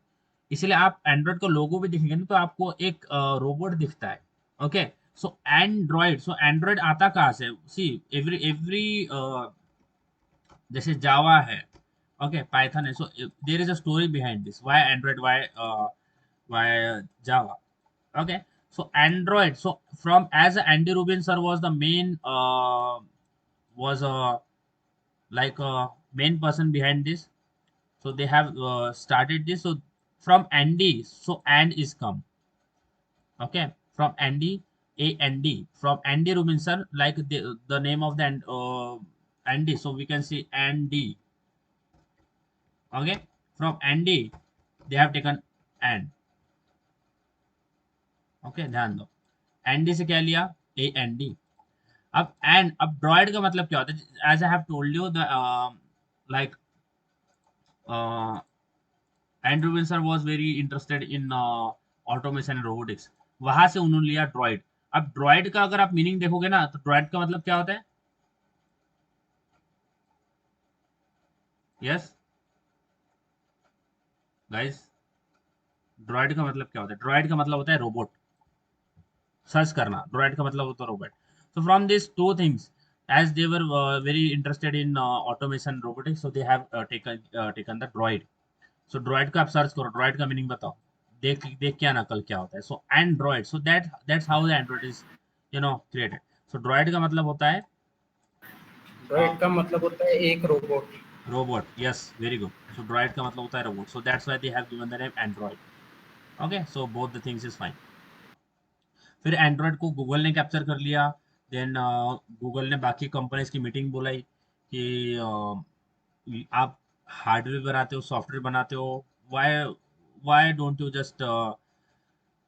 इसलिए आप Android का लोगो भी देखेंगे ना तो आपको एक रोबोट दिखता है. ओके, सो एंड्रॉइड आता कहाँ से? सी एवरी जैसे जावा है, ओके, पाइथन है, so there is a story behind this, why Android, why Java. Okay, so Android, so from as Andy Rubin sir was the main was like a main person behind this, so they have started this. So from Andy, so and is come. Okay, from Andy, A-N-D, from Andy Rubin sir, like the name of the Andy, so we can see Andy. Okay, from Andy they have taken and. Okay, ध्यान दो, Andy से क्या लिया? A N D. अब droid का मतलब क्या होता है? As I have told you the like Andrew Wilson was very interested in automation and robotics. वहां से उन्होंने लिया ड्रॉइड. अब ड्रॉइड का अगर आप मीनिंग देखोगे ना तो ड्रॉइड का मतलब क्या होता है? यस गाइस, ड्रॉइड का मतलब क्या होता है? ड्रॉइड का मतलब होता है रोबोट. सर्च करना, ड्रॉइड का मतलब होता है robot. So from this two things, as they were very interested in automation robotics, so they have taken the droid. So droid का आप सर्च करो, droid का मीनिंग बताओ, देख क्या नकल क्या होता है. So Android, so that's how the android is created. So droid का मतलब होता है, ड्रॉइड का मतलब होता है एक robot. Robot. Yes, very good. So droid का मतलब होता है robot. So that's why they have given the name android. Okay, so both the things is fine. फिर एंड्रॉयड को गूगल ने कैप्चर कर लिया. देन गूगल ने बाकी कंपनीज की मीटिंग बुलाई कि आप हार्डवेयर बनाते हो, सॉफ्टवेयर बनाते हो, why don't you just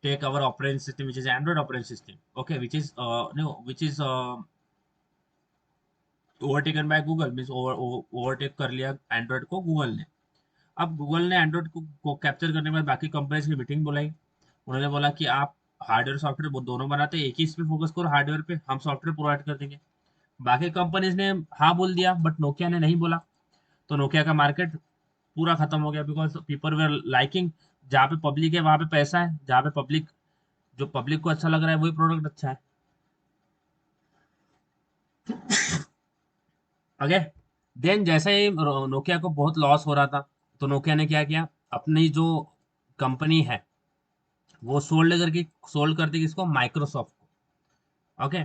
take our operating system which is Android operating system. Okay, which is overtaken by Google, means overtake कर लिया एंड्रॉयड को गूगल ने. अब गूगल ने एंड्रॉयड को कैप्चर करने के बाद बाकी कंपनीज की मीटिंग बुलाई. उन्होंने बोला कि आप हार्डवेयर सॉफ्टवेयर दोनों बनाते हैं, एक ही इस पे फोकस करो, हार्डवेयर पे हम सॉफ्टवेयर प्रोवाइड कर देंगे. बाकी कंपनीज ने हाँ बोल दिया, बट नोकिया ने नहीं बोला. तो नोकिया का मार्केट पूरा खत्म हो गया, बिकॉज पीपल वेर लाइकिंग, जहाँ पे पब्लिक है वहां पे पैसा है, जहाँ पे जो पब्लिक को अच्छा लग रहा है वही प्रोडक्ट अच्छा है. ओके, देन जैसे ही नोकिया को बहुत लॉस हो रहा था, तो नोकिया ने क्या किया, अपनी जो कंपनी है वो सोल्ड कर दी किसको? माइक्रोसॉफ्ट को. ओके,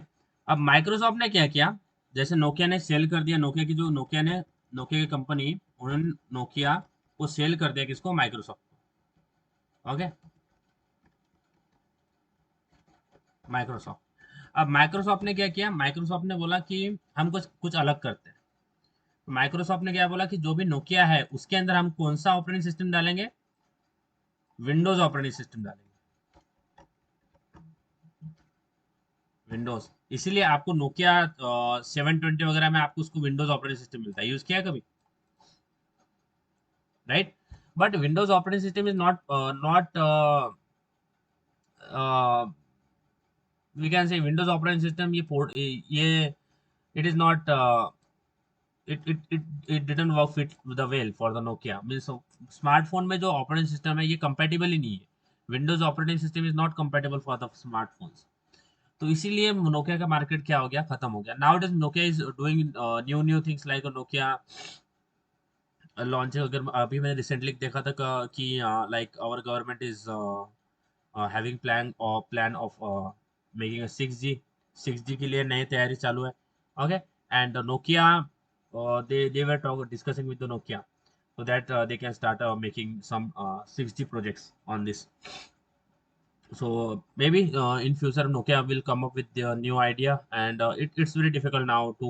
अब माइक्रोसॉफ्ट ने क्या किया, जैसे नोकिया ने सेल कर दिया, नोकिया की कंपनी, उन्होंने नोकिया को सेल कर दिया किसको? माइक्रोसॉफ्ट को. Okay, Microsoft. अब माइक्रोसॉफ्ट ने क्या किया? माइक्रोसॉफ्ट ने बोला कि हम कुछ अलग करते हैं. माइक्रोसॉफ्ट ने क्या बोला कि जो भी नोकिया है उसके अंदर हम कौन सा ऑपरेटिंग सिस्टम डालेंगे? विंडोज ऑपरेटिंग सिस्टम डालेंगे. विंडोज, इसीलिए आपको नोकिया 720 वगैरह में आपको उसको विंडोज ऑपरेटिंग सिस्टम मिलता है. यूज किया कभी? Right, but Windows operating system is not we can say Windows operating system, ये it is not it didn't work fit the well for the Nokia. Means smartphone में जो operating system है ये compatible ही नहीं है. Windows operating system is not compatible for the smartphones. तो इसीलिए Nokia का मार्केट क्या हो गया? खत्म हो गया. Now it is Nokia is doing new things like Nokia launching. अगर अभी मैंने रिसेंटली देखा था कि like our government is having plan of making a 6G के लिए नई तैयारी चालू है. Okay, and Nokia they were discussing with the Nokia so that they can start making some 6G projects on this. So maybe in future Nokia will come up with their new idea, and it's very difficult now to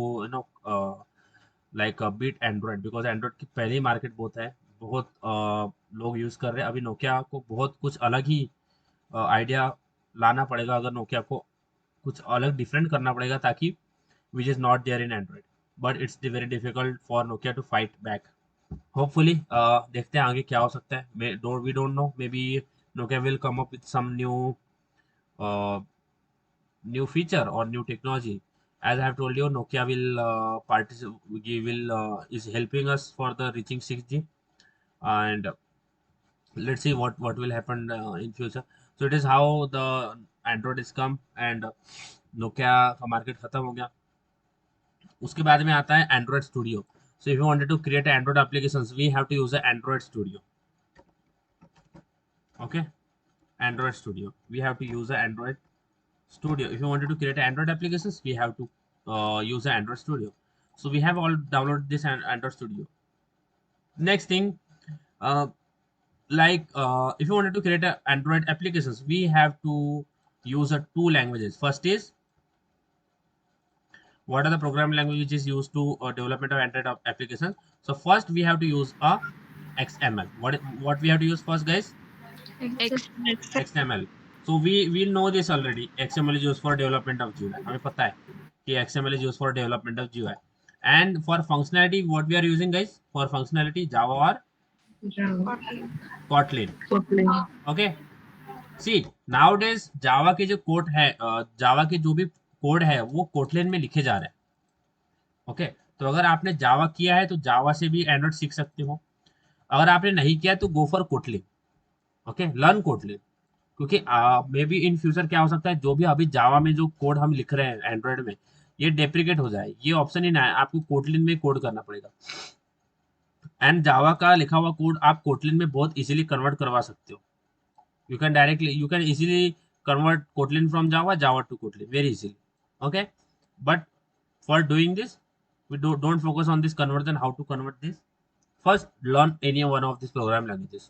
like beat Android, because Android की पहली market बहुत लोग use कर रहे हैं. अभी Nokia को बहुत कुछ अलग ही आइडिया लाना पड़ेगा, अगर नोकिया को कुछ अलग डिफरेंट करना पड़ेगा, ताकि which is not there in Android. But it's very difficult for Nokia to fight back. Hopefully देखते हैं आगे क्या हो सकता है. We don't know, maybe Nokia will come up with some new feature और new technology As I have told you, Nokia will is helping us for the reaching 6G, and let's see what will happen in future. So it is how the Android is come, and Nokia का market खत्म हो गया. उसके बाद में आता है Android Studio. So if you wanted to create Android applications, we have to use the Android Studio. Okay, Android Studio. We have to use the Android Studio. If you wanted to create Android applications, we have to use the Android Studio. So we have all downloaded this Android Studio. Next thing, if you wanted to create Android applications, we have to use two languages. First is, what are the programming languages used to development of Android applications? So first we have to use a XML. What we have to use first, guys? XML. So we know this already. XML is used for development of GUI. हमें पता है कि XML is used for development of GUI. And for functionality, what we are using, guys? For functionality, Java or Kotlin. Okay. See, nowadays Java के जो code है, Java के जो भी कोड है वो Kotlin में लिखे जा रहे हैं. ओके, तो अगर आपने जावा किया है तो जावा से भी एंड्रॉइड सीख सकते हो. अगर आपने नहीं किया तो go for Kotlin. Okay, learn Kotlin, क्योंकि मे बी इन फ्यूचर क्या हो सकता है, जो भी अभी जावा में जो कोड हम लिख रहे हैं एंड्रॉइड में, ये डेप्रिकेट हो जाए. ये ऑप्शन ही ना है, आपको कोटलिन में कोड करना पड़ेगा. एंड जावा का लिखा हुआ कोड आप कोटलिन में बहुत इजीली कन्वर्ट करवा सकते हो. You can easily convert Kotlin from Java to Kotlin very easily. Okay, but for doing this, we don't focus on this conversion, how to convert this. First, learn any one of these program languages.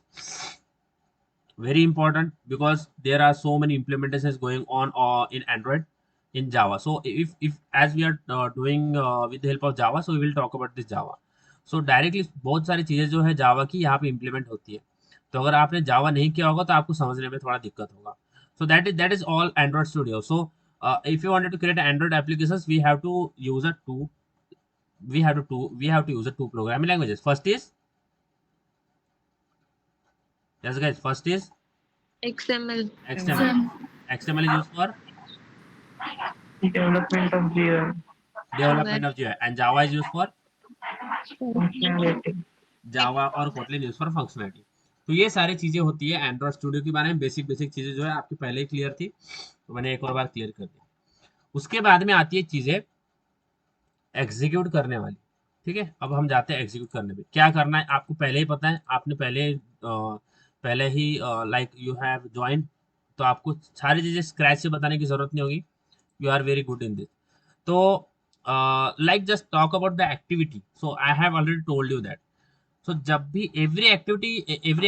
Very important, because there are so many implementations going on in Android in Java. So if as we are doing with the help of Java, so we will talk about this Java. So directly बहुत सारी चीजें जो है जावा की यहाँ पे implement होती है. तो अगर आपने जावा नहीं किया होगा तो आपको समझने में थोड़ा दिक्कत होगा. So that is all Android Studio. So if you wanted to create Android applications, we have to use we have to use two programming languages. First is, yes guys, first is XML. XML is used for Development of GUI. and Java is used for Functionality. Java और Kotlin use for functionality. तो ये सारी चीजें होती है Android studio के बारे में. बेसिक चीजें जो है आपकी पहले ही क्लियर थी, तो मैंने एक और बार क्लियर कर दी. उसके बाद में आती है चीजें एग्जीक्यूट करने वाली. ठीक है, अब हम जाते हैं एग्जीक्यूट करने पे. क्या करना है आपको पहले ही पता है, आपने पहले ही लाइक यू हैव ज्वाइन, तो आपको सारी चीजें स्क्रैच से बताने की जरूरत नहीं होगी. You are very good in this. तो like just talk about the activity. So I have already told you that. So जब भी every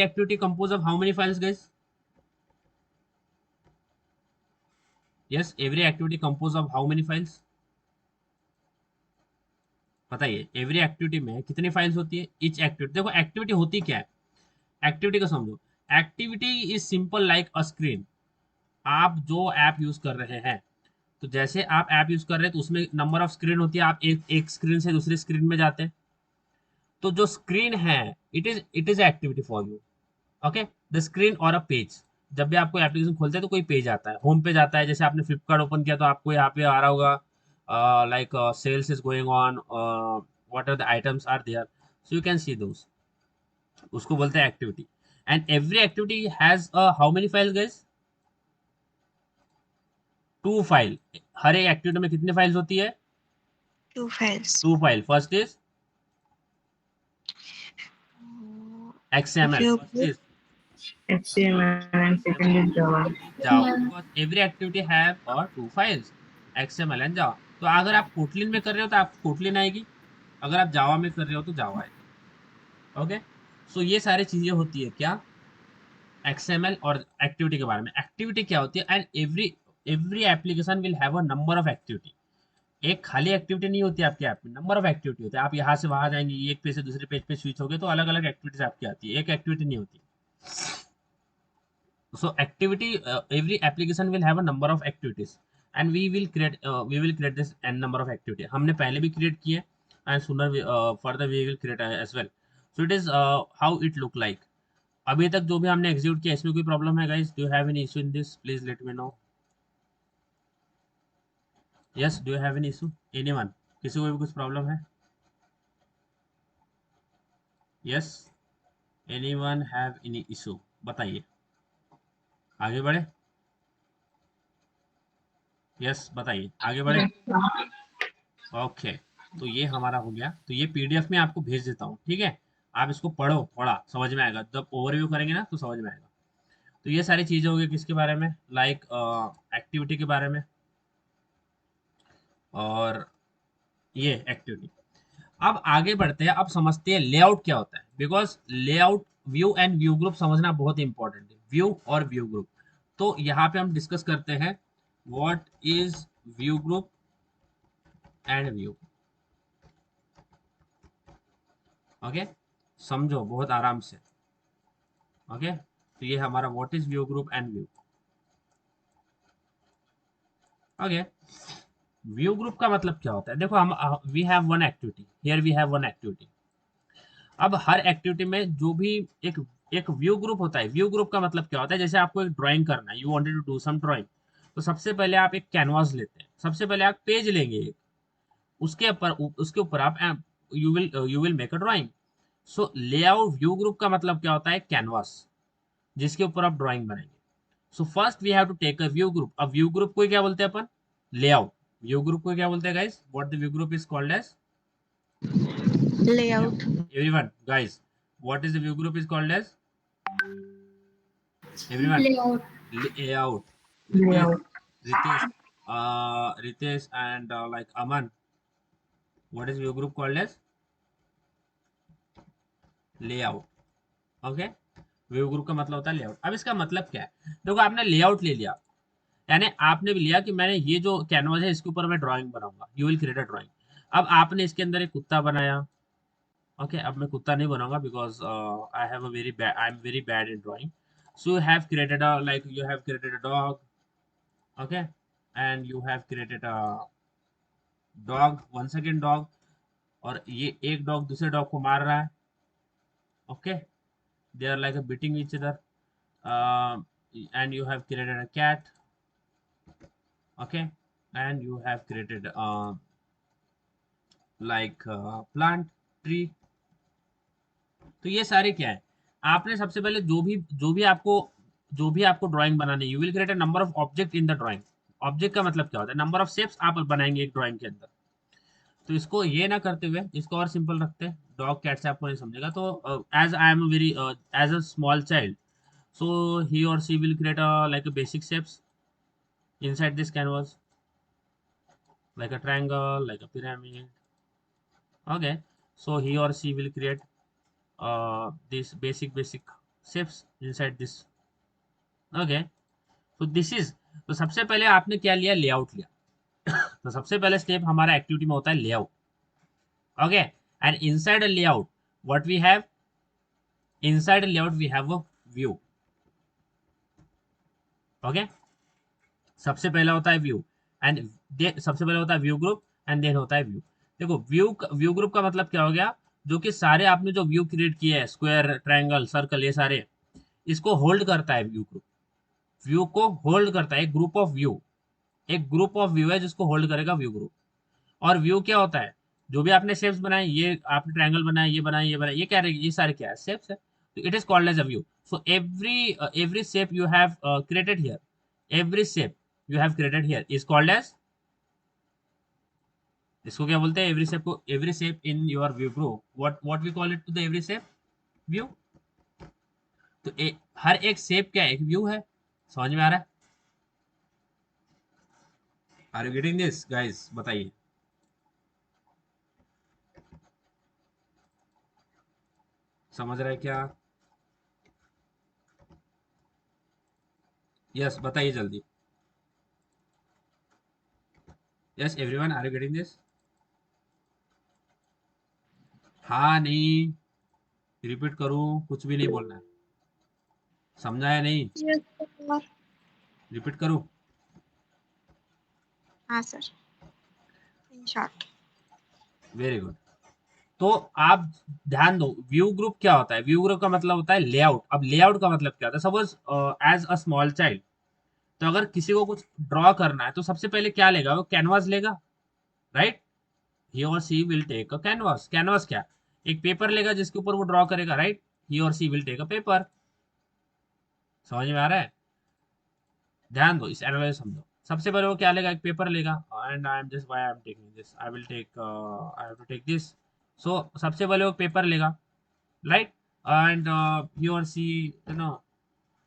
activity compose of how many files, guys? Yes, every activity compose of how many files? बताइए, every activity में कितनी files होती है? Each activity, देखो activity होती क्या है, एक्टिविटी को समझो. Activity is simple like a screen. आप जो ऐप यूज कर रहे हैं, तो जैसे आप ऐप यूज कर रहे हैं तो उसमें नंबर ऑफ स्क्रीन होती है. आप एक स्क्रीन से दूसरी स्क्रीन में जाते हैं, तो जो स्क्रीन है it is activity for you. Okay, the screen और अ पेज. जब भी आपको एप्लीकेशन खोलते हैं तो कोई पेज आता है, होम पेज आता है. जैसे आपने फ्लिपकार्ट ओपन किया तो आपको यहाँ पे आ रहा होगा like sales is going on, what are the items are there, so you can see those. उसको बोलते हैं activity. And every activity has how many files, guys? 2 file. हर एक एक्टिविटी में कितनी फाइल्स होती है? 2 files. 2 file. First is XML. First is HTML and second is Java. Java. Because every activity have 2 files, XML and Java. तो अगर आप Kotlin में कर रहे हो तो आपको कोटलिन आएगी, अगर आप जावा में कर रहे हो तो जावा आएगी. ओके, सो ये सारी चीजें होती है क्या, XML और एक्टिविटी के बारे में. एक्टिविटी क्या होती है? And every application will have a number of activity. एक खाली एक्टिविटी नहीं होती आपके ऐप में, नंबर ऑफ एक्टिविटी होती है. आप यहाँ से वहां जाएंगे, एक पेज से दूसरे पेज पे स्विच होगे तो अलग अलग एक्टिविटीज आपकी आती है, एक एक्टिविटी नहीं होती. So activity, every application will have a number of activities, and we will create this n number of activity. हमने पहले भी क्रिएट किए, and sooner further we will create as well. So it is how it look like. अभी तक जो भी हमने execute किया, इसमें कोई प्रॉब्लम है guys? Do you have any issue in this? Please let me know. Yes, do you have any issue? Anyone? किसी को भी कुछ प्रॉब्लम है? Yes, anyone have any issue? बताइए, आगे बढ़े। यस, बताइए, आगे बढ़े। ओके, तो ये हमारा हो गया। तो ये पीडीएफ में आपको भेज देता हूँ, ठीक है? आप इसको पढ़ो, थोड़ा समझ में आएगा। जब ओवरव्यू करेंगे ना तो समझ में आएगा। तो ये सारी चीजें हो गई किसके बारे में, लाइक एक्टिविटी के बारे में, और ये एक्टिविटी। अब आगे बढ़ते हैं, अब समझते हैं लेआउट क्या होता है, because layout, view and view group समझना बहुत इंपॉर्टेंट है, व्यू और व्यू ग्रुप। तो यहाँ पे हम डिस्कस करते हैं what is view group and view. Okay, समझो बहुत आराम से। ओके, तो ये हमारा what is view group and view. Okay, view group का मतलब क्या होता है? देखो, हम we have one activity here, we have one activity. अब हर एक्टिविटी में जो भी एक एक व्यू ग्रुप होता है, व्यू ग्रुप का मतलब क्या होता है? जैसे आपको एक ड्राइंग करना है, you wanted to do some drawing, तो सबसे पहले आप एक कैनवास लेते हैं, सबसे पहले आप पेज लेंगे एक, उसके ऊपर आप you will make a drawing. So layout view group का मतलब क्या होता है? कैनवास, जिसके ऊपर आप ड्राइंग बनाएंगे। So first we have to take a view group. अब व्यू ग्रुप को क्या बोलते हैं अपन? लेआउट। व्यू ग्रुप को क्या बोलते हैं guys? What the view group is called as? Layout. Everyone, guys, what is the view group is called as? Everyone, Layout. layout. Ritesh, Layout. Ritesh, Ritesh and like Aman, what is view group called as? Layout. Okay, view group का मतलब होता है layout. अब इसका मतलब क्या है? देखो, आपने लेआउट ले लिया, यानी आपने भी लिया कि मैंने ये जो कैनवास है इसके ऊपर मैं ड्राइंग बनाऊंगा, you will create a drawing. अब आपने इसके अंदर एक कुत्ता बनाया। ओके, अब मैं कुत्ता नहीं बनाऊंगा because I have a very bad, I am very bad in drawing. So you have created a, like you have created a dog, okay, and you have created a dog, one second dog, और ये एक dog दूसरे dog को मार रहा है। Okay, they are like beating each other, and you have created a cat, okay, and you have created like plant, tree। तो ये सारे क्या है? आपने सबसे पहले जो भी आपको ड्राइंग बनानी है, you will create a number of object in the drawing. Object का मतलब क्या होता है? नंबर ऑफ शेप्स आप बनाएंगे एक ड्राइंग के अंदर। तो इसको ये ना करते हुए इसको और सिंपल रखते हैं, डॉग कैट से आपको नहीं समझेगा। तो as I am very as a small child, so he or she will create a like a basic shapes inside this canvas, like a triangle, like a pyramid. Okay, so he or she will create this basic shapes inside this। Okay, so this is, तो सबसे पहले आपने क्या लिया? Layout लिया। तो सबसे पहले स्टेप हमारा एक्टिविटी में होता है layout. Okay, and inside a layout what we have? Inside a layout we have a view. Okay, सबसे पहला होता है व्यू, एंड सबसे पहले होता है व्यू ग्रुप, एंड देन होता है व्यू। देखो, व्यू ग्रुप का मतलब क्या हो गया? जो कि सारे आपने जो व्यू क्रिएट किए हैं, स्क्वायर, ट्रायंगल, सर्कल, ये सारे, इसको होल्ड करता है व्यू ग्रुप। व्यू को होल्ड करता है एक ग्रुप ऑफ व्यू, एक ग्रुप ऑफ व्यू है जिसको होल्ड करेगा व्यू ग्रुप। और व्यू क्या होता है? जो भी आपने शेप्स बनाए, ये आपने ट्रायंगल बनाया, ये बनाया, ये बनाया, ये क्या है? ये सारे क्या है? शेप्स है। तो it is called as a view. So every shape you have created here, every shape you have created here is called as, इसको क्या बोलते हैं? एवरी शेप को, every shape in your view group, what we call it to the every shape? View. तो हर एक shape क्या है? एक व्यू है। समझ में आ रहा है? Are you getting this guys? बताइए। समझ रहा है क्या? यस, बताइए जल्दी। Yes everyone, are you getting this? हाँ, नहीं, रिपीट करूं? कुछ भी नहीं बोलना है। समझा या नहीं? Yes, sir. रिपीट करूं? हाँ sir, in short. Very good. तो आप ध्यान दो, व्यू ग्रुप क्या होता है? व्यू ग्रुप का मतलब होता है लेआउट। अब लेआउट का मतलब क्या होता है? Suppose as a small child, तो अगर किसी को कुछ ड्रॉ करना है तो सबसे पहले क्या लेगा, वो कैनवास लेगा, right. He or she will take a canvas. Canvas क्या, एक पेपर लेगा जिसके ऊपर वो ड्रॉ करेगा, right. He or she will take a paper. समझ में आ रहा है? ध्यान दो, इस एनालिसिस समझो। सबसे पहले वो क्या लेगा, एक पेपर लेगा, and I am just why I am taking this, I will take, I have to take this. So सबसे पहले वो पेपर लेगा, right, and he or she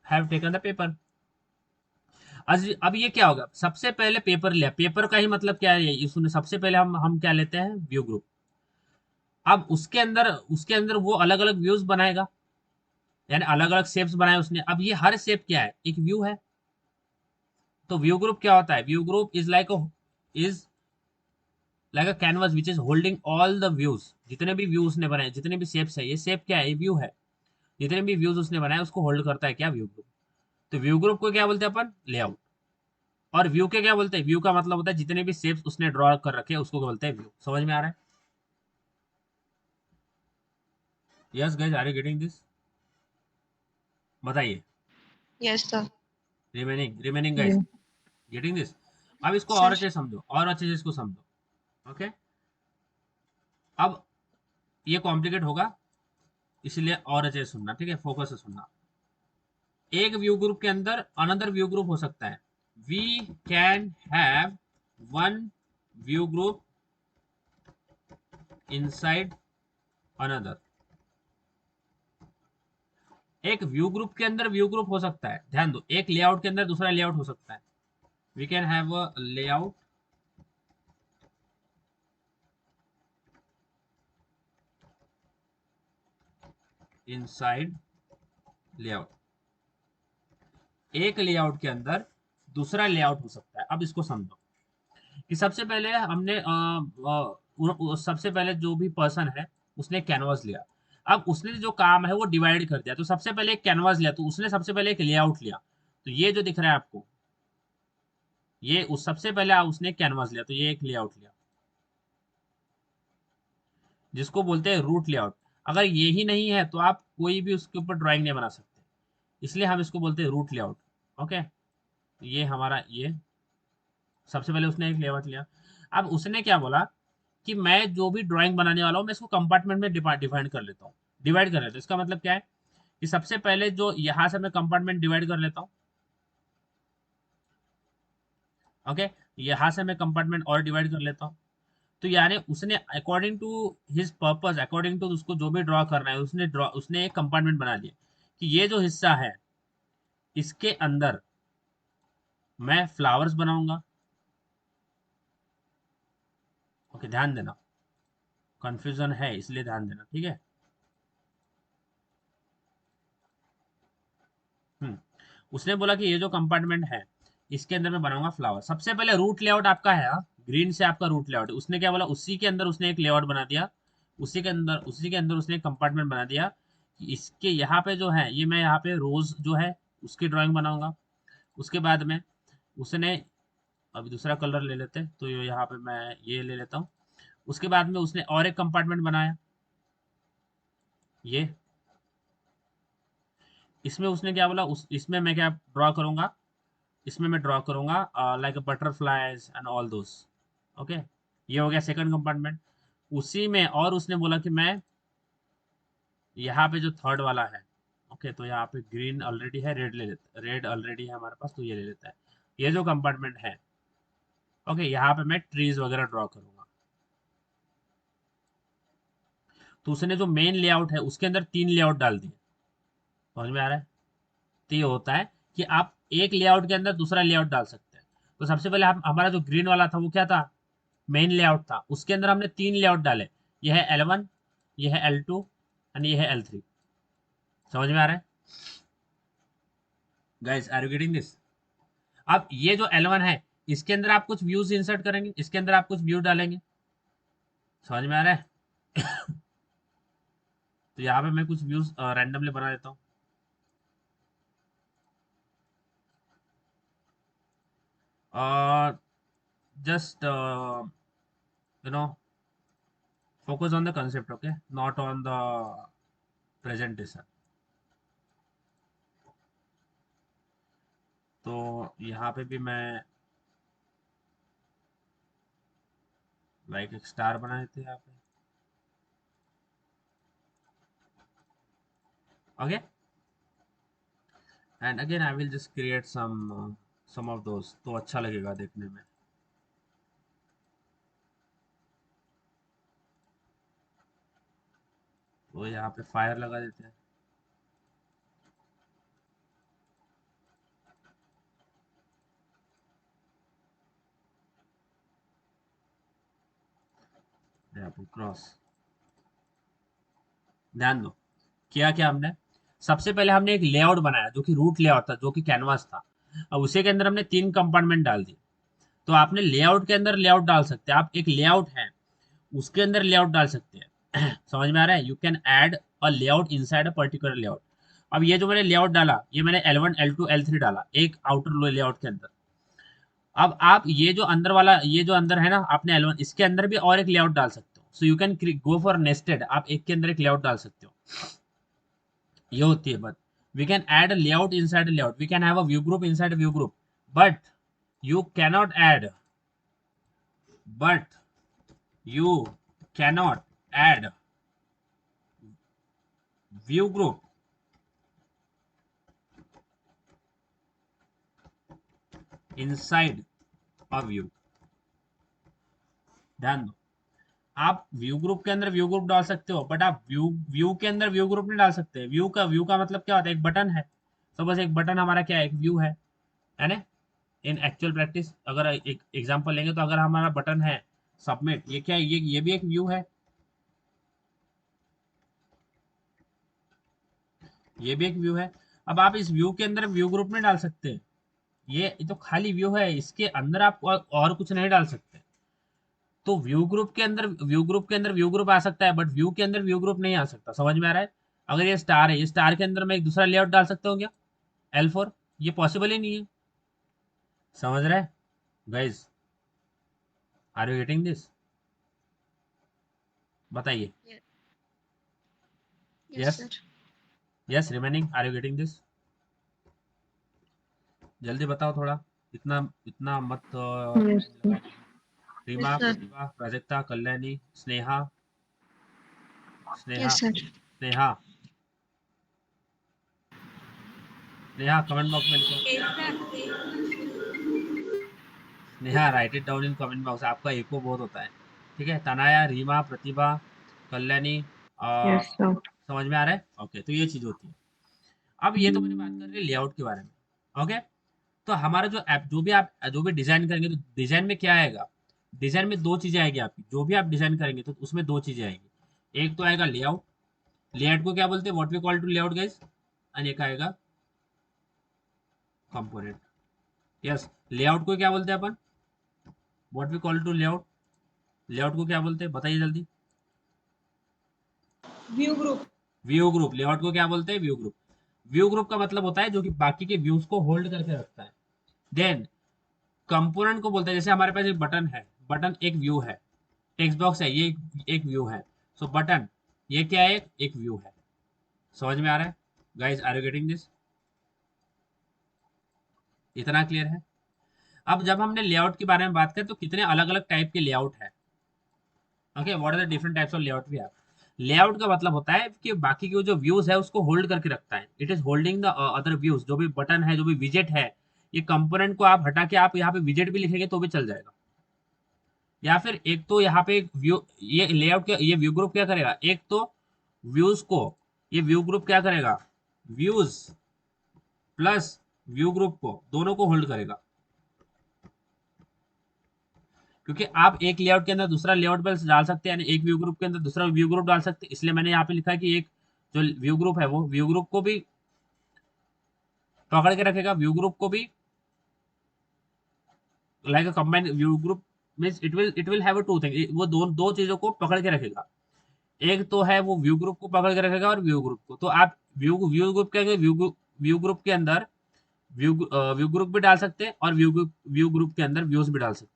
have taken the paper. अब ये क्या होगा, सबसे पहले पेपर लिया, पेपर का ही मतलब क्या है, इसमें सबसे पहले हम क्या लेते हैं, व्यू ग्रुप। अब उसके अंदर वो अलग अलग व्यूज बनाएगा, यानी अलग अलग शेप्स बनाए उसने। अब ये हर शेप क्या है, एक व्यू है। तो व्यू ग्रुप क्या होता है, view group is like a canvas which is holding all the views. जितने भी व्यूज ने बनाए, जितने भी शेप्स है, ये शेप क्या है, ये व्यू है। जितने भी व्यूज उसने बनाए उसको होल्ड करता है क्या, व्यू ग्रुप। तो व्यू ग्रुप को क्या बोलते हैं अपन, लेआउट। और व्यू के क्या बोलते हैं, व्यू का मतलब होता है जितने भी शेप्स उसने ड्रॉ कर रखे हैं उसको क्या बोलते हैं, व्यू। समझ में आ रहा है? Yes guys, are you getting this? बताइए। Yes, sir. Remaining guys, Yeah. Getting this? अब इसको और Sir. अच्छे से समझो, और अच्छे से इसको समझो, ओके। अब ये कॉम्प्लिकेट होगा, इसलिए और अच्छे से सुनना, ठीक है, फोकस से सुनना। एक व्यू ग्रुप के अंदर अनदर व्यू ग्रुप हो सकता है। We can have one view group inside another. एक व्यू ग्रुप के अंदर व्यू ग्रुप हो सकता है, ध्यान दो, एक लेआउट के अंदर दूसरा लेआउट हो सकता है। We can have a layout inside layout. एक लेआउट के अंदर दूसरा लेआउट हो सकता है। अब इसको समझो कि सबसे पहले हमने सबसे पहले जो भी पर्सन है उसने कैनवास लिया। अब उसने जो काम है वो डिवाइड कर दिया। तो सबसे पहले एक कैनवास लिया, तो उसने सबसे पहले एक लेआउट लिया। तो ये जो दिख रहा है आपको, ये उस सबसे पहले उसने कैनवास लिया, तो ये एक लेआउट लिया जिसको बोलते हैं रूट लेआउट। अगर ये ही नहीं है तो आप कोई भी उसके ऊपर ड्राइंग नहीं बना सकते, इसलिए हम इसको बोलते हैं रूट लेआउट। ओके, ये हमारा, ये सबसे पहले उसने एक लेआउट लिया। अब उसने क्या बोला कि मैं जो भी ड्राइंग बनाने वाला हूँ मैं इसको कंपार्टमेंट में डिफाइन कर लेता हूँ, डिवाइड कर लेता हूँ। इसका मतलब क्या है कि सबसे पहले जो यहाँ से मैं कंपार्टमेंट डिवाइड कर लेता हूँ, ओके, यहाँ से मैं कंपार्टमेंट और डिवाइड कर लेता हूँ। तो यानी उसने according to his purpose, according to उसको जो भी ड्रॉ करना है, उसने एक कंपार्टमेंट बना लिया कि ये जो हिस्सा है इसके अंदर मैं फ्लावर्स बनाऊंगा। ओके, ध्यान देना, कंफ्यूजन है इसलिए ध्यान देना, ठीक है। उसने बोला कि ये जो कंपार्टमेंट है इसके अंदर मैं बनाऊंगा फ्लावर। सबसे पहले रूट लेआउट आपका है, ग्रीन से आपका रूट लेआउट है। उसने क्या बोला, उसी के अंदर उसने एक लेआउट बना दिया, उसी के अंदर उसने एक कंपार्टमेंट बना दिया कि इसके यहाँ पे जो है, ये मैं यहाँ पे रोज जो है उसकी ड्राइंग बनाऊंगा। उसके बाद में उसने, अभी दूसरा कलर ले लेते हैं, तो यहाँ पे मैं ये ले लेता हूँ। उसके बाद में उसने और एक कंपार्टमेंट बनाया, ये इसमें उसने क्या बोला, इसमें मैं क्या ड्रॉ करूंगा, इसमें मैं ड्रॉ करूंगा like butterflies and all those. Okay, ये हो गया सेकंड कंपार्टमेंट। उसी में और उसने बोला कि मैं यहाँ पे जो थर्ड वाला है, ओके, तो यहाँ पे ग्रीन ऑलरेडी है, रेड ले लेते, रेड ऑलरेडी है हमारे पास, तो ये ले लेता है। ये जो कंपार्टमेंट है, ओके, यहाँ पे मैं ट्रीज वगैरह ड्रॉ करूंगा। तो उसने जो मेन लेआउट है उसके अंदर 3 लेआउट डाल दिए। समझ में आ रहा है? तो ये होता है कि आप एक लेआउट के अंदर दूसरा लेआउट डाल सकते हैं। तो सबसे पहले हम, हमारा जो ग्रीन वाला था वो क्या था, मेन लेआउट था। उसके अंदर हमने 3 लेआउट डाले, ये है L1, ये है L2 एंड ये है L3। समझ में आ रहा है guys, are you getting this? अब ये जो L1 है इसके अंदर आप कुछ व्यूज इंसर्ट करेंगे, इसके अंदर आप कुछ व्यू डालेंगे। समझ में आ रहा है? तो यहाँ पे मैं कुछ व्यूज रैंडमली बना देता हूँ। Just focus on the concept, okay, not on the presentation. तो यहाँ पे भी मैं लाइक एक स्टार बनाए थे यहाँ पे. Okay, and again I will just create some of those, तो अच्छा लगेगा देखने में. तो यहाँ पे फायर लगा देते हैं. यहाँ पे क्रॉस. ध्यान दो, किया क्या हमने. सबसे पहले हमने एक लेआउट बनाया जो कि रूट लेआउट था, जो कि कैनवास था. अब उसी के अंदर हमने 3 कंपार्टमेंट डाल दिए. तो आपने लेआउट के अंदर लेआउट डाल सकते हैं. आप एक लेआउट है उसके अंदर लेआउट डाल सकते हैं. समझ में आ रहा है. You can add a layout inside a particular layout. अब ये जो मैंने लेआउट डाला, ये मैंने L1 L2 L3 डाला एक आउटर लेआउट के अंदर. अब आप ये जो अंदर वाला, ये जो अंदर है ना, आपने L1 इसके अंदर भी और एक लेआउट डाल सकते हो. So you can go for nested. आप एक के अंदर एक लेआउट डाल सकते हो. ये होती है बात. We can add a layout inside a layout. We can have a view group inside a view group. But you cannot add but you cannot add view group inside a view. ध्यान दो, आप view group के अंदर view group डाल सकते हो, but आप view view के अंदर व्यू ग्रुप नहीं डाल सकते. व्यू का मतलब क्या होता है. एक बटन है. तो बस एक बटन हमारा क्या है, एक व्यू है ना. इन एक्चुअल प्रैक्टिस अगर एक एग्जांपल लेंगे, तो अगर हमारा बटन है सबमिट, ये क्या है, ये भी एक व्यू है. ये भी एक व्यू है. अब आप इस व्यू के अंदर व्यू ग्रुप नहीं डाल सकते. ये तो खाली व्यू है, इसके अंदर आप और कुछ नहीं डाल सकते. तो व्यू ग्रुप आ सकता है, बट व्यू के अंदर व्यू ग्रुप नहीं आ सकता. समझ में आ रहा है. अगर ये स्टार है, ये स्टार के अंदर मैं एक दूसरा लेआउट डाल सकता हूँ क्या, L4? ये पॉसिबल ही नहीं है. समझ रहे हैं guys. Are you getting this? बताइए. Yes, yes. sir. Yes remaining, are you getting this? जल्दी बताओ थोड़ा. इतना इतना मत Yes, टाइम sir. लगाने में. Reema, Yes, sir. Pratibha, Prajakta, Kalyani, Sneha. Sneha. Yes, sir. Sneha. Sneha comment box में लिखो. Sneha write it down in comment box. आपका एको बहुत होता है. ठीक है. तनाया, रीमा, प्रतिभा, कल्याणी. Yes, sir. समझ में आ रहा है. ओके, तो ये चीज होती है. अब ये तो मैंने बात कर रही लेआउट के बारे में. ओके. तो हमारा जो ऐप, जो भी डिजाइन करेंगे, तो डिजाइन में क्या आएगा. डिजाइन में दो चीजें आएगी आपकी. जो भी आप डिजाइन करेंगे तो उसमें दो चीजें आएगी. एक तो आएगा लेआउट. लेआउट को क्या बोलते हैं, what we call to layout guys. And एक आएगा कंपोनेंट. यस, लेआउट को क्या बोलते हैं अपन, what we call to layout. Layout को क्या बोलते हैं, बताइए जल्दी. View group. लेआउट को क्या बोलते हैं, व्यू ग्रुप. व्यू ग्रुप का मतलब होता है जो कि बाकी के व्यूज को होल्ड करके रखता है. देन कंपोनेंट को बोलते हैं, जैसे हमारे पास एक बटन है. बटन एक व्यू है. टेक्स्ट बॉक्स है, ये एक व्यू है. सो बटन, ये क्या है, एक व्यू है. समझ में आ रहा है guys, are you getting this? इतना क्लियर है. अब जब हमने लेआउट के बारे में बात करें, तो कितने अलग अलग टाइप के लेआउट है. Okay, what are the different types of layout we have. Layout का मतलब होता है कि बाकी के जो व्यूज है उसको होल्ड करके रखता है. It is holding the other views. जो भी बटन है, जो भी विजेट है, ये कंपोनेंट को आप हटा के आप यहाँ पे विजेट भी लिखेंगे तो भी चल जाएगा. या फिर एक तो यहाँ पे एक व्यू, ये लेआउट क्या, ये व्यू ग्रुप क्या करेगा, एक तो व्यूज को, ये व्यू ग्रुप क्या करेगा, व्यूज प्लस व्यू ग्रुप को, दोनों को होल्ड करेगा. क्योंकि आप एक लेआउट के अंदर दूसरा लेआउट बस डाल सकते हैं, यानी एक व्यू ग्रुप के अंदर दूसरा व्यू ग्रुप डाल सकते हैं. इसलिए मैंने यहाँ पे लिखा है कि एक जो व्यू ग्रुप है, वो व्यू ग्रुप को भी पकड़ के रखेगा, व्यू ग्रुप को भी like a combined view group means it will have two thing. वो दो चीजों को पकड़ के रखेगा. एक तो है वो व्यू ग्रुप को पकड़ के रखेगा और व्यू ग्रुप को. तो आप व्यू ग्रुप के व्यू ग्रुप के अंदर व्यू ग्रुप भी डाल सकते हैं, और व्यू ग्रुप के अंदर व्यूज भी डाल सकते हैं.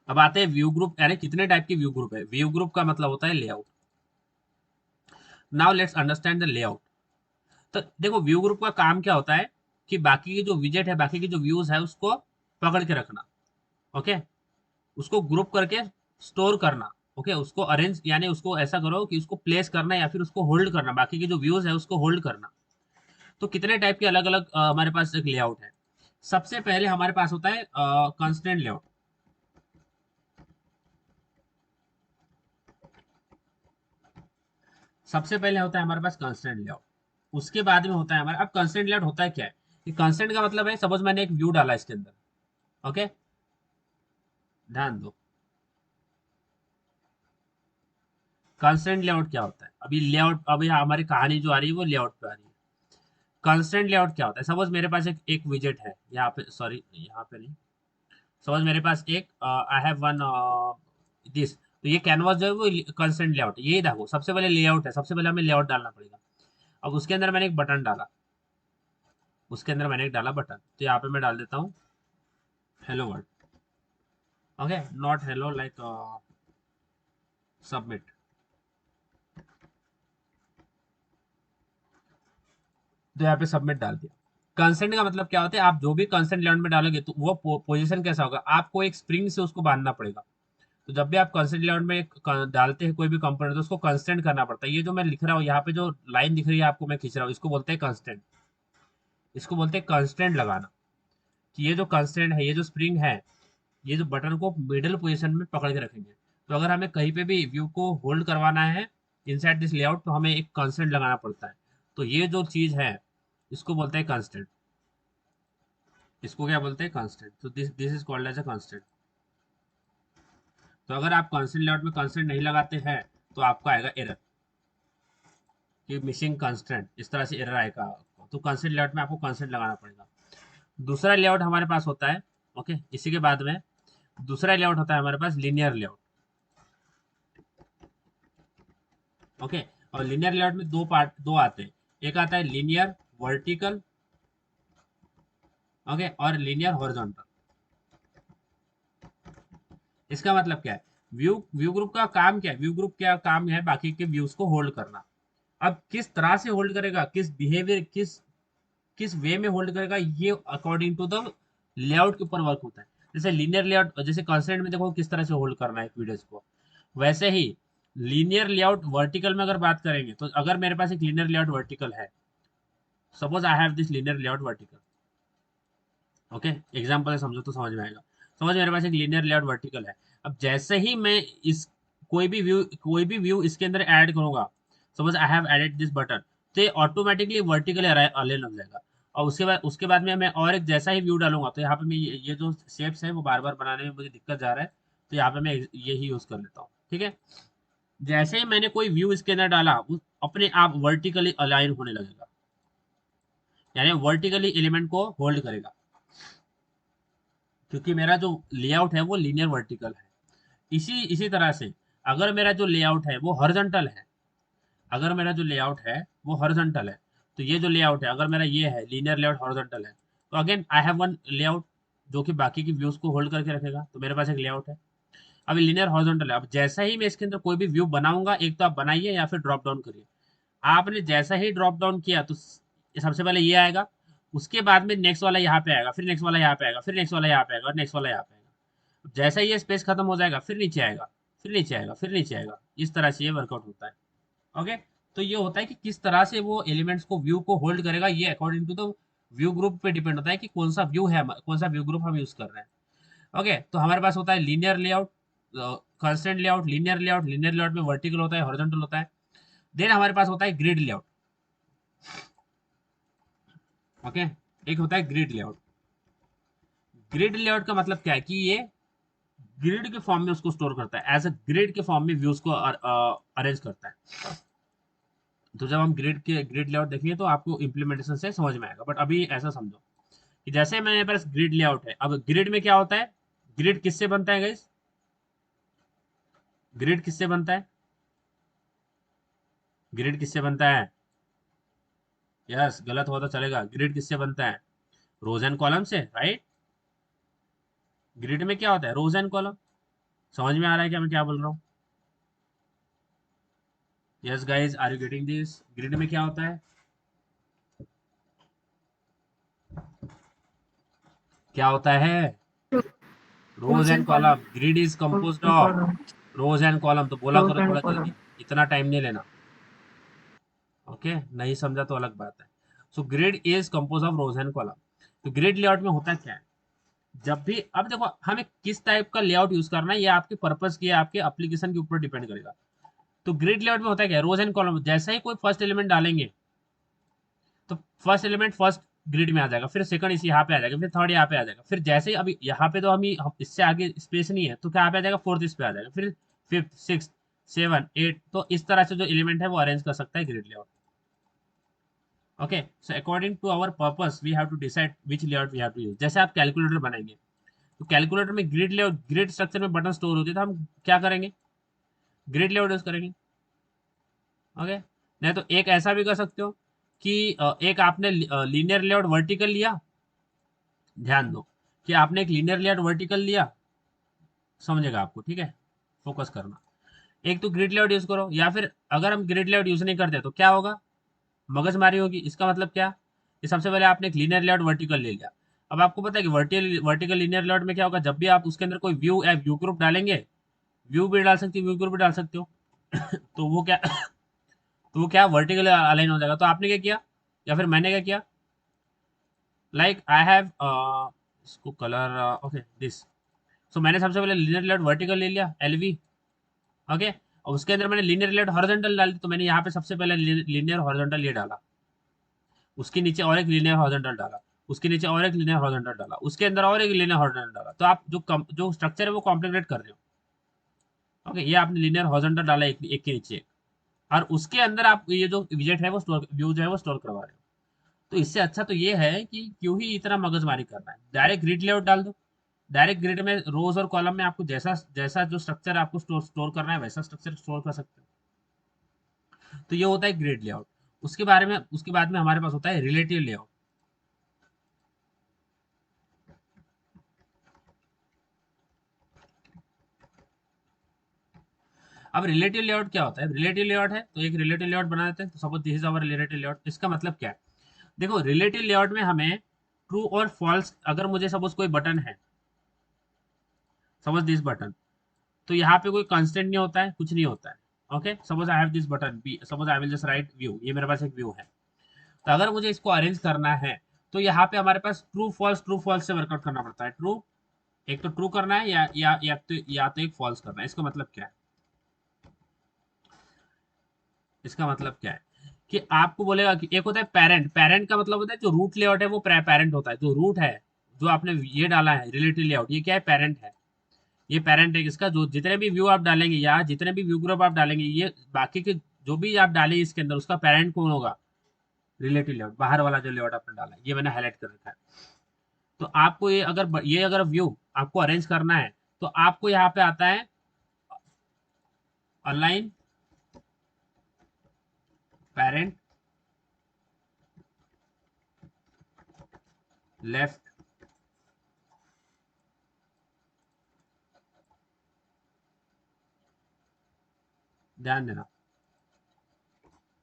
अब आते हैं व्यू ग्रुप, यानी कितने टाइप की व्यू ग्रुप है। व्यू ग्रुप का मतलब होता है layout. Now let's understand the layout. तो देखो व्यू ग्रुप का काम क्या होता है कि बाकी की जो विजेट है, बाकी की जो व्यूज है उसको पकड़ के रखना। ओके, उसको ग्रुप करके स्टोर करना। ओके, उसको अरेंज यानी उसको ऐसा करो कि उसको प्लेस करना या फिर उसको होल्ड करना, बाकी की जो व्यूज है उसको होल्ड करना। तो कितने टाइप के अलग अलग हमारे पास एक लेआउट है। सबसे पहले हमारे पास होता है कंस्ट्रेंट लेआउट। सबसे पहले होता है हमारे पास कंस्ट्रेंट लेआउट, उसके बाद में होता है हमारा। अब कंस्ट्रेंट लेआउट होता है क्या है कि कंस्ट्रेंट का मतलब है, सपोज मैंने एक व्यू डाला इसके अंदर। ओके, ध्यान दो, कंस्ट्रेंट लेआउट क्या होता है। अभी लेआउट, अभी हमारी कहानी जो आ रही है वो लेआउट पे आ रही है। कंस्ट्रेंट लेआउट क्या होता है, सपोज मेरे पास एक विजेट है यहाँ पे, सॉरी यहाँ पे नहीं, सपोज मेरे पास एक आई हैव वन दिस, तो ये कैनवास जो है वो कंस्ट्रेंट लेआउट है। ये देखो सबसे पहले लेआउट है, सबसे पहले हमें लेआउट डालना पड़ेगा। अब उसके अंदर मैंने एक बटन डाला, उसके अंदर मैंने एक डाला बटन, तो यहाँ पे मैं डाल देता हूँ hello world. Okay, not hello like submit. तो यहाँ पे सबमिट डाल दिया। कंसेंट का मतलब क्या होता है, आप जो भी कंसेंट लेआउट में डालोगे तो वो पोजीशन कैसा होगा, आपको एक स्प्रिंग से उसको बांधना पड़ेगा। तो जब भी आप कंसेंट लेआउट में डालते हैं कोई भी कंपोनेंट तो उसको कंस्टेंट करना पड़ता है। ये जो मैं लिख रहा हूँ यहाँ पे, जो लाइन दिख रही है आपको मैं खींच रहा हूँ, इसको बोलते हैं कंस्टेंट। इसको बोलते हैं कंस्टेंट लगाना, कि ये जो कंस्टेंट है, ये जो स्प्रिंग है, ये जो बटन को मिडिल पोजीशन में पकड़ के रखेंगे। तो अगर हमें कहीं पे भी व्यू को होल्ड करवाना है इनसाइड दिस लेआउट, तो हमें एक कंस्टेंट लगाना पड़ता है। तो ये जो चीज है इसको बोलते हैं कंस्टेंट। इसको क्या बोलते हैं, कंस्टेंट। तो this this is called as a constant. तो अगर आप कंस्टेंट लेआउट में कंस्टेंट नहीं लगाते हैं तो आपको आएगा एरर कि मिसिंग कंस्टेंट, इस तरह से एरर आएगा आपको। तो कंस्टेंट लेआउट में आपको कंस्टेंट लगाना पड़ेगा। दूसरा लेआउट हमारे पास होता है, ओके, इसी के बाद में दूसरा लेआउट होता है हमारे पास लीनियर लेआउट। ओके, और लीनियर लेआउट में दो आते हैं। एक आता है लीनियर वर्टिकल, ओके, और लीनियर हॉरिजॉन्टल। इसका मतलब क्या है, व्यू ग्रुप का काम क्या है, व्यू ग्रुप क्या काम है, बाकी के व्यूज को होल्ड करना। अब किस तरह से होल्ड करेगा, किस बिहेवियर, किस किस वे में होल्ड करेगा, ये अकॉर्डिंग टू द लेआउट के ऊपर वर्क होता है। जैसे लीनियर लेआउट, जैसे कंस्ट्रेंट में देखो किस तरह से होल्ड करना है एक वीडियोस को, वैसे ही लीनियर लेआउट वर्टिकल में अगर बात करेंगे, तो अगर मेरे पास एक लीनियर लेआउट वर्टिकल है, suppose I have this linear layout vertical. Okay, example से समझो तो समझ में आएगा। समझ, मेरे पास एक लीनियर लेआउट वर्टिकल है। अब जैसे ही मैं इस कोई भी व्यू इसके अंदर ऐड करूंगा, suppose I have added this button, तो ये ऑटोमेटिकली वर्टिकली अलाइन लग जाएगा। और उसके बाद में मैं और एक जैसा ही व्यू डालूंगा, तो यहाँ पे मैं ये जो शेप्स है वो बार बार बनाने में मुझे दिक्कत जा रहा है, तो यहाँ पे मैं यही यूज कर लेता हूँ। ठीक है, जैसे ही मैंने कोई व्यू इसके अंदर डाला, वो अपने आप वर्टिकली अलाइन होने लगेगा, यानी वर्टिकली एलिमेंट को होल्ड करेगा, क्योंकि मेरा जो लेआउट है वो लीनियर वर्टिकल है। इसी इसी तरह से अगर मेरा जो लेआउट है वो हॉरिजॉन्टल है, अगर मेरा जो लेआउट है वो हॉरिजॉन्टल है, तो ये जो लेआउट है, अगर मेरा ये है लीनियर लेआउट हॉरिजॉन्टल है, तो again I have one layout जो कि बाकी की व्यूज को होल्ड करके रखेगा। तो मेरे पास एक लेआउट है। अब लीनियर हॉरिजॉन्टल है। अब जैसा ही मैं इसके अंदर कोई भी व्यू बनाऊंगा, एक तो आप बनाइए या फिर ड्रॉप डाउन करिए। आपने जैसा ही ड्रॉप डाउन किया तो सबसे पहले ये आएगा, उसके बाद में नेक्स्ट वाला यहाँ पे आएगा, फिर नेक्स्ट वाला यहाँ पे आएगा, फिर नेक्स्ट वाला यहाँ पे आएगा, और नेक्स्ट वाला यहाँ पे आएगा। जैसा ही ये स्पेस खत्म हो जाएगा, फिर नीचे आएगा, फिर नीचे आएगा, फिर नीचे आएगा। इस तरह से ये वर्कआउट होता है। ओके, तो ये होता है कि किस तरह से वो एलिमेंट्स को, व्यू को होल्ड करेगा, ये according to the view group पे डिपेंड होता है कि कौन सा व्यू है, कौन सा व्यू ग्रुप हम यूज कर रहे हैं। ओके, तो हमारे पास होता है linear layout, constant layout, linear layout. Linear layout में वर्टिकल होता है, हॉरिजॉन्टल होता है। देन हमारे पास होता है ग्रिड लेआउट। ओके, एक होता है ग्रिड लेआउट। ग्रिड लेआउट का मतलब क्या है कि ये ग्रिड के फॉर्म में उसको स्टोर करता है, एज अ ग्रिड के फॉर्म में व्यूज को अरेंज करता है। तो जब हम ग्रिड लेआउट देखेंगे तो आपको इम्प्लीमेंटेशन से समझ में आएगा, बट अभी ऐसा समझो कि जैसे मेरे पास ग्रिड लेआउट है। अब ग्रिड में क्या होता है, ग्रिड किससे बनता है गाइस, ग्रिड किससे बनता है, ग्रिड किससे बनता है, यस, गलत हो तो चलेगा। ग्रिड किससे बनता है, रोज एंड कॉलम से, राइट। ग्रिड में क्या होता है, रोज एंड कॉलम। समझ में आ रहा है क्या मैं क्या बोल रहा हूँ? Yes guys, are you getting this? Grid में क्या होता है? क्या होता है? Rows and column. Grid is Rows composed and of columns. Rows and column. तो बोला Rows करो and थोड़ा जल्दी, columns. इतना टाइम नहीं लेना. ओके, नहीं समझा तो अलग बात है. So grid is compose of rows and column. तो ग्रिड लेआउट में होता क्या है? जब भी, अब देखो हमें किस टाइप का लेआउट यूज करना है, ये आपके पर्पस की, आपके एप्लीकेशन के ऊपर डिपेंड करेगा. तो ग्रिड लेआउट में होता है क्या? रोज एंड कॉलम. जैसे ही कोई फर्स्ट एलिमेंट डालेंगे तो फर्स्ट एलिमेंट फर्स्ट ग्रिड में आ जाएगा, फिर सेकंड इस यहाँ पे आ जाएगा, फिर थर्ड यहाँ पे आ जाएगा, फिर जैसे ही अभी यहाँ पे तो हम इससे आगे स्पेस नहीं है, तो क्या पे आ जाएगा? फोर्थ इस पे आ जाएगा, फिर फिफ्थ, सिक्स, सेवन, एट. तो इस तरह से जो एलिमेंट है वो अरेंज कर सकता है grid layout. Okay, so according to our purpose we have to decide which layout we have to use. जैसे आप कैलकुलेटर बनाएंगे, तो कैलकुलेटर में ग्रिड लेआउट, ग्रिड स्ट्रक्चर में बटन स्टोर होते हैं, तो हम क्या करेंगे? ग्रिड लेआउट यूज करेंगे. ओके, नहीं तो एक ऐसा भी कर सकते हो कि एक आपने लीनियर लेआउट वर्टिकल लिया. ध्यान दो कि आपने एक लीनियर लेआउट वर्टिकल लिया, समझेगा आपको, ठीक है, फोकस करना. एक तो ग्रिड लेआउट यूज करो, या फिर अगर हम ग्रिड लेआउट यूज नहीं करते तो क्या होगा? मगजमारी होगी. इसका मतलब क्या? कि सबसे पहले आपने एक लीनियर लेआउट वर्टिकल ले लिया. अब आपको पता है कि वर्टिकल लीनियर लेआउट में क्या होगा? जब भी आप उसके अंदर कोई व्यू या व्यू ग्रुप डालेंगे, व्यू भी डाल सकते हो, व्यू ग्रुप भी डाल सकते हो. तो वो क्या तो वो क्या वर्टिकल अलाइन हो जाएगा. तो आपने क्या किया, या फिर मैंने क्या किया? लाइक आई हैव इसको कलर, ओके दिस. सो मैंने सबसे पहले लीनियर लेआउट वर्टिकल ले लिया, एलवी. ओके, और उसके अंदर मैंने लीनियर लेआउट हॉरिजॉन्टल डाल दी. तो मैंने यहाँ पे सबसे पहले लीनियर हॉरिजॉन्टल ये डाला, उसके नीचे और एक लीनियर हॉरिजॉन्टल डाला, उसके नीचे और एक लीनियर हॉरिजॉन्टल डाला, उसके अंदर और एक लीनियर हॉरिजॉन्टल डाला. तो आप जो स्ट्रक्चर है वो कॉम्प्लीकेट कर रहे हो. ओके, ये आपने लीनियर हॉरिजॉन्टल डाला एक के नीचे एक, और उसके अंदर आप ये जो विजेट है वो स्टोर, व्यू जो है वो स्टोर करवा रहे हो. तो इससे अच्छा तो ये है कि क्यों ही इतना मगजमारी करना है, डायरेक्ट ग्रिड लेआउट डाल दो. डायरेक्ट ग्रिड में रोज और कॉलम में आपको जैसा जैसा जो स्ट्रक्चर आपको स्टोर करना है वैसा स्ट्रक्चर स्टोर कर सकते हो. तो ये होता है ग्रिड लेआउट. उसके बाद में हमारे पास होता है रिलेटिव लेआउट. अब रिलेटिव लेआउट क्या होता है? रिलेटिव लेआउट है तो एक रिलेटिव लेआउट बना देते हैं. तो suppose this is our relative layout. इसका मतलब क्या है? देखो, रिलेटिव लेआउट में हमें ट्रू और फॉल्स, अगर मुझे सपोज कोई बटन है, सपोज दिस बटन, तो यहाँ पे कोई कांस्टेंट नहीं होता है, कुछ नहीं होता है. Okay, suppose I have this button B, suppose I will just write view. ये मेरे पास एक व्यू है. तो अगर मुझे इसको अरेंज करना है तो यहाँ पे हमारे पास ट्रू फॉल्स से वर्कआउट करना पड़ता है. ट्रू, एक तो ट्रू करना है या तो एक फॉल्स करना है. इसका मतलब क्या है? इसका मतलब क्या है कि आपको बोलेगा कि एक होता है पेरेंट. पेरेंट का मतलब होता है जो रूट लेआउट है वो पेरेंट होता है. जो रूट है, जो आपने ये डाला है रिलेटिव लेआउट, ये क्या है? पेरेंट है. ये पेरेंट है इसका. जो जितने भी व्यू आप डालेंगे या जितने भी व्यू ग्रुप आप डालेंगे, ये बाकी के जो भी आप डालेंगे इसके अंदर, उसका पेरेंट कौन होगा? Relative layout. बाहर वाला जो लेआउट आपने डाला है, ये मैंने हाईलाइट कर रखा है. तो आपको ये अगर व्यू आपको अरेंज करना है तो आपको यहाँ पे आता है अलाइन पेरेंट लेफ्ट, ध्यान देना,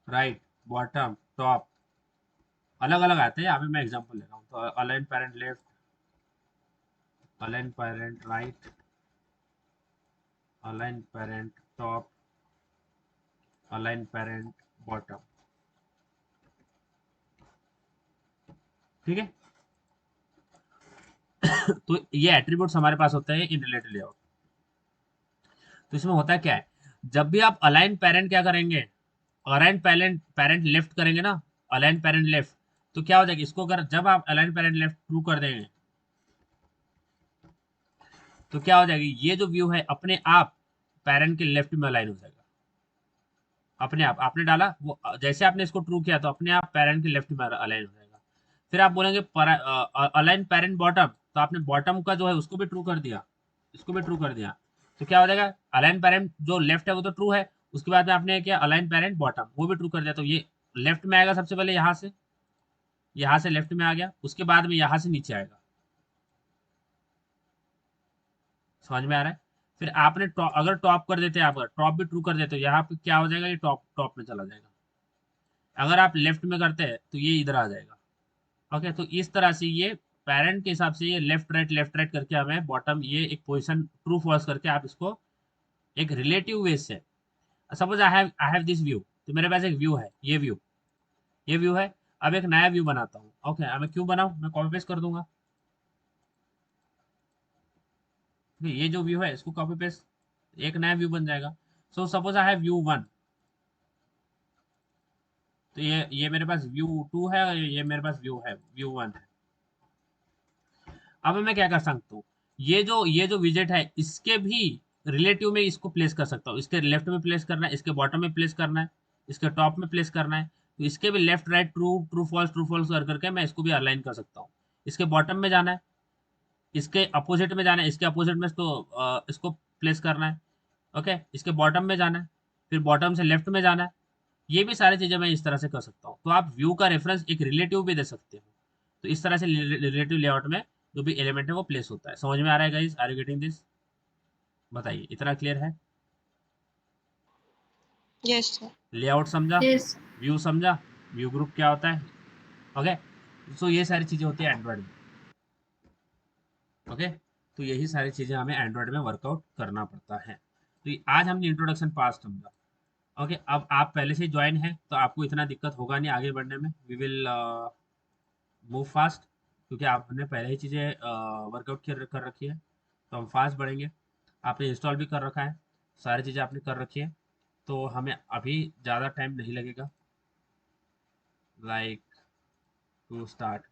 राइट, बॉटम, टॉप, अलग अलग आते हैं. यहाँ पे मैं एग्जांपल ले रहा हूँ. तो align parent left, align parent right, align parent top, align parent bottom. ठीक है. तो ये एट्रीब्यूट्स हमारे पास होते हैं इन रिलेटिव लेआउट. तो इसमें होता है क्या है? जब भी आप अलाइन पेरेंट क्या करेंगे, अलाइन पेरेंट लेफ्ट करेंगे ना, अलाइन पेरेंट लेफ्ट, तो क्या हो जाएगा? इसको अगर जब आप अलाइन पेरेंट लेफ्ट ट्रू कर देंगे तो क्या हो जाएगी? ये जो व्यू है अपने आप पेरेंट के लेफ्ट में अलाइन हो जाएगा. अपने आप आपने डाला वो, जैसे आपने इसको ट्रू किया तो अपने आप पेरेंट के लेफ्ट में अलाइन हो जाएगा. फिर आप बोलेंगे अलाइन पेरेंट बॉटम, तो आपने बॉटम का जो है उसको भी ट्रू कर दिया, इसको भी ट्रू कर दिया. तो क्या हो जाएगा? अलाइन पेरेंट जो लेफ्ट है वो तो ट्रू है, उसके बाद में आपने क्या? अलाइन पेरेंट बॉटम, वो भी ट्रू कर दिया. तो ये लेफ्ट में आएगा. सबसे पहले यहाँ से लेफ्ट में आ गया, उसके बाद में यहाँ से नीचे आएगा. समझ में आ रहा है? फिर आपने अगर टॉप कर देते, आप टॉप भी ट्रू कर देते हो, यहाँ पे क्या हो जाएगा, ये टॉप टॉप में चला जाएगा। अगर आप लेफ्ट में करते हैं तो ये इधर आ जाएगा। ओके, तो इस तरह से ये पेरेंट के हिसाब से ये लेफ्ट राइट करके हमें बॉटम ये एक पोजीशन ट्रू फॉल्स करके आप इसको एक रिलेटिव वे से, suppose I have this view, तो मेरे पास एक व्यू है, ये व्यू है। अब एक नया व्यू बनाता हूँ। ओके, अब मैं क्यों बनाऊं, मैं कॉपी पेस्ट कर दूंगा। ये जो व्यू है इसको कॉपी पेस्ट, एक नया व्यू बन जाएगा। So suppose I have view 1, तो ये मेरे पास व्यू 2 है, और ये मेरे पास व्यू 1 है। अब मैं क्या कर सकता हूँ, ये जो विजेट है इसके भी रिलेटिव में इसको प्लेस कर सकता हूँ। इसके लेफ्ट में प्लेस करना है, इसके बॉटम में प्लेस करना है, इसके टॉप में प्लेस करना है। तो इसके भी लेफ्ट राइट ट्रू फॉल्स कर करके मैं इसको भी अलाइन कर सकता हूँ। इसके बॉटम में जाना है, इसके अपोजिट में जाना है, इसके अपोजिट में इसको प्लेस करना है। ओके, इसके बॉटम में जाना है, फिर बॉटम से लेफ्ट में जाना है। ये भी सारी चीज़ें मैं इस तरह से कर सकता हूँ। तो आप व्यू का रेफरेंस एक रिलेटिव भी दे सकते हो। तो इस तरह से रिलेटिव लेआउट में जो भी एलिमेंट है वो प्लेस होता है। समझ में आ रहा है guys? Are you getting this? बताइए, इतना क्लियर है? Yes sir. लेआउट समझा, Yes. व्यू समझा, व्यू ग्रुप क्या होता है? ओके, सो ये सारी चीज़ें होती है एंड्रॉयड में। ओके, तो यही सारी चीज़ें हमें एंड्रॉयड में वर्कआउट करना पड़ता है। तो आज हमने इंट्रोडक्शन पास समझा। ओके, अब आप पहले से ज्वाइन हैं तो आपको इतना दिक्कत होगा नहीं आगे बढ़ने में। वी विल मूव फास्ट, क्योंकि आपने पहले ही चीज़ें वर्कआउट कर रखी है, तो हम फास्ट बढ़ेंगे। आपने इंस्टॉल भी कर रखा है, सारी चीज़ें आपने कर रखी है, तो हमें अभी ज़्यादा टाइम नहीं लगेगा like to start.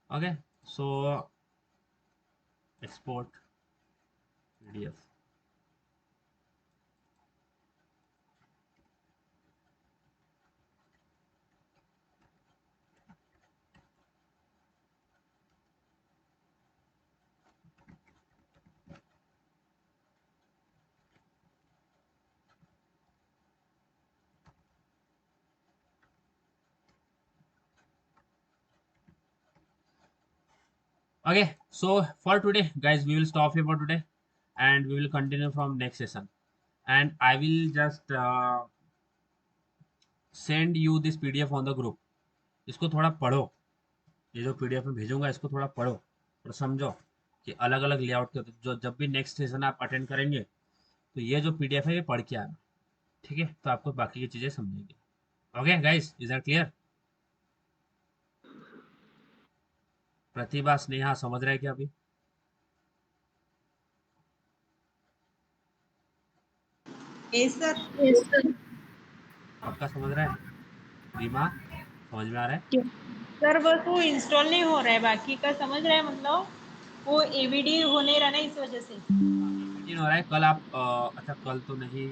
Okay, so export PDF। Okay, so for today, guys, we will stop here for today, and we will continue from next session. And I will just send you this PDF on the group. इसको थोड़ा पढ़ो, ये जो PDF में भेजूंगा इसको थोड़ा पढ़ो और समझो कि अलग अलग लेआउट के, जो जब भी नेक्स्ट सेशन आप अटेंड करेंगे तो ये जो PDF है ये पढ़ के आना, ठीक है? तो आपको बाकी की चीज़ें समझेंगे। Okay guys, is that clear? Pratibha, Sneha समझ रहे हैं क्या अभी? Yes, sir. पक्का समझ रहा है? रीमा, समझ में आ रहा है? सर बस वो इंस्टॉल नहीं हो रहा है, बाकी का समझ रहे हैं, मतलब वो एवीडी हो नहीं रहा ना, इस वजह से। मीटिंग हो रहा है कल। आप अच्छा, कल तो नहीं,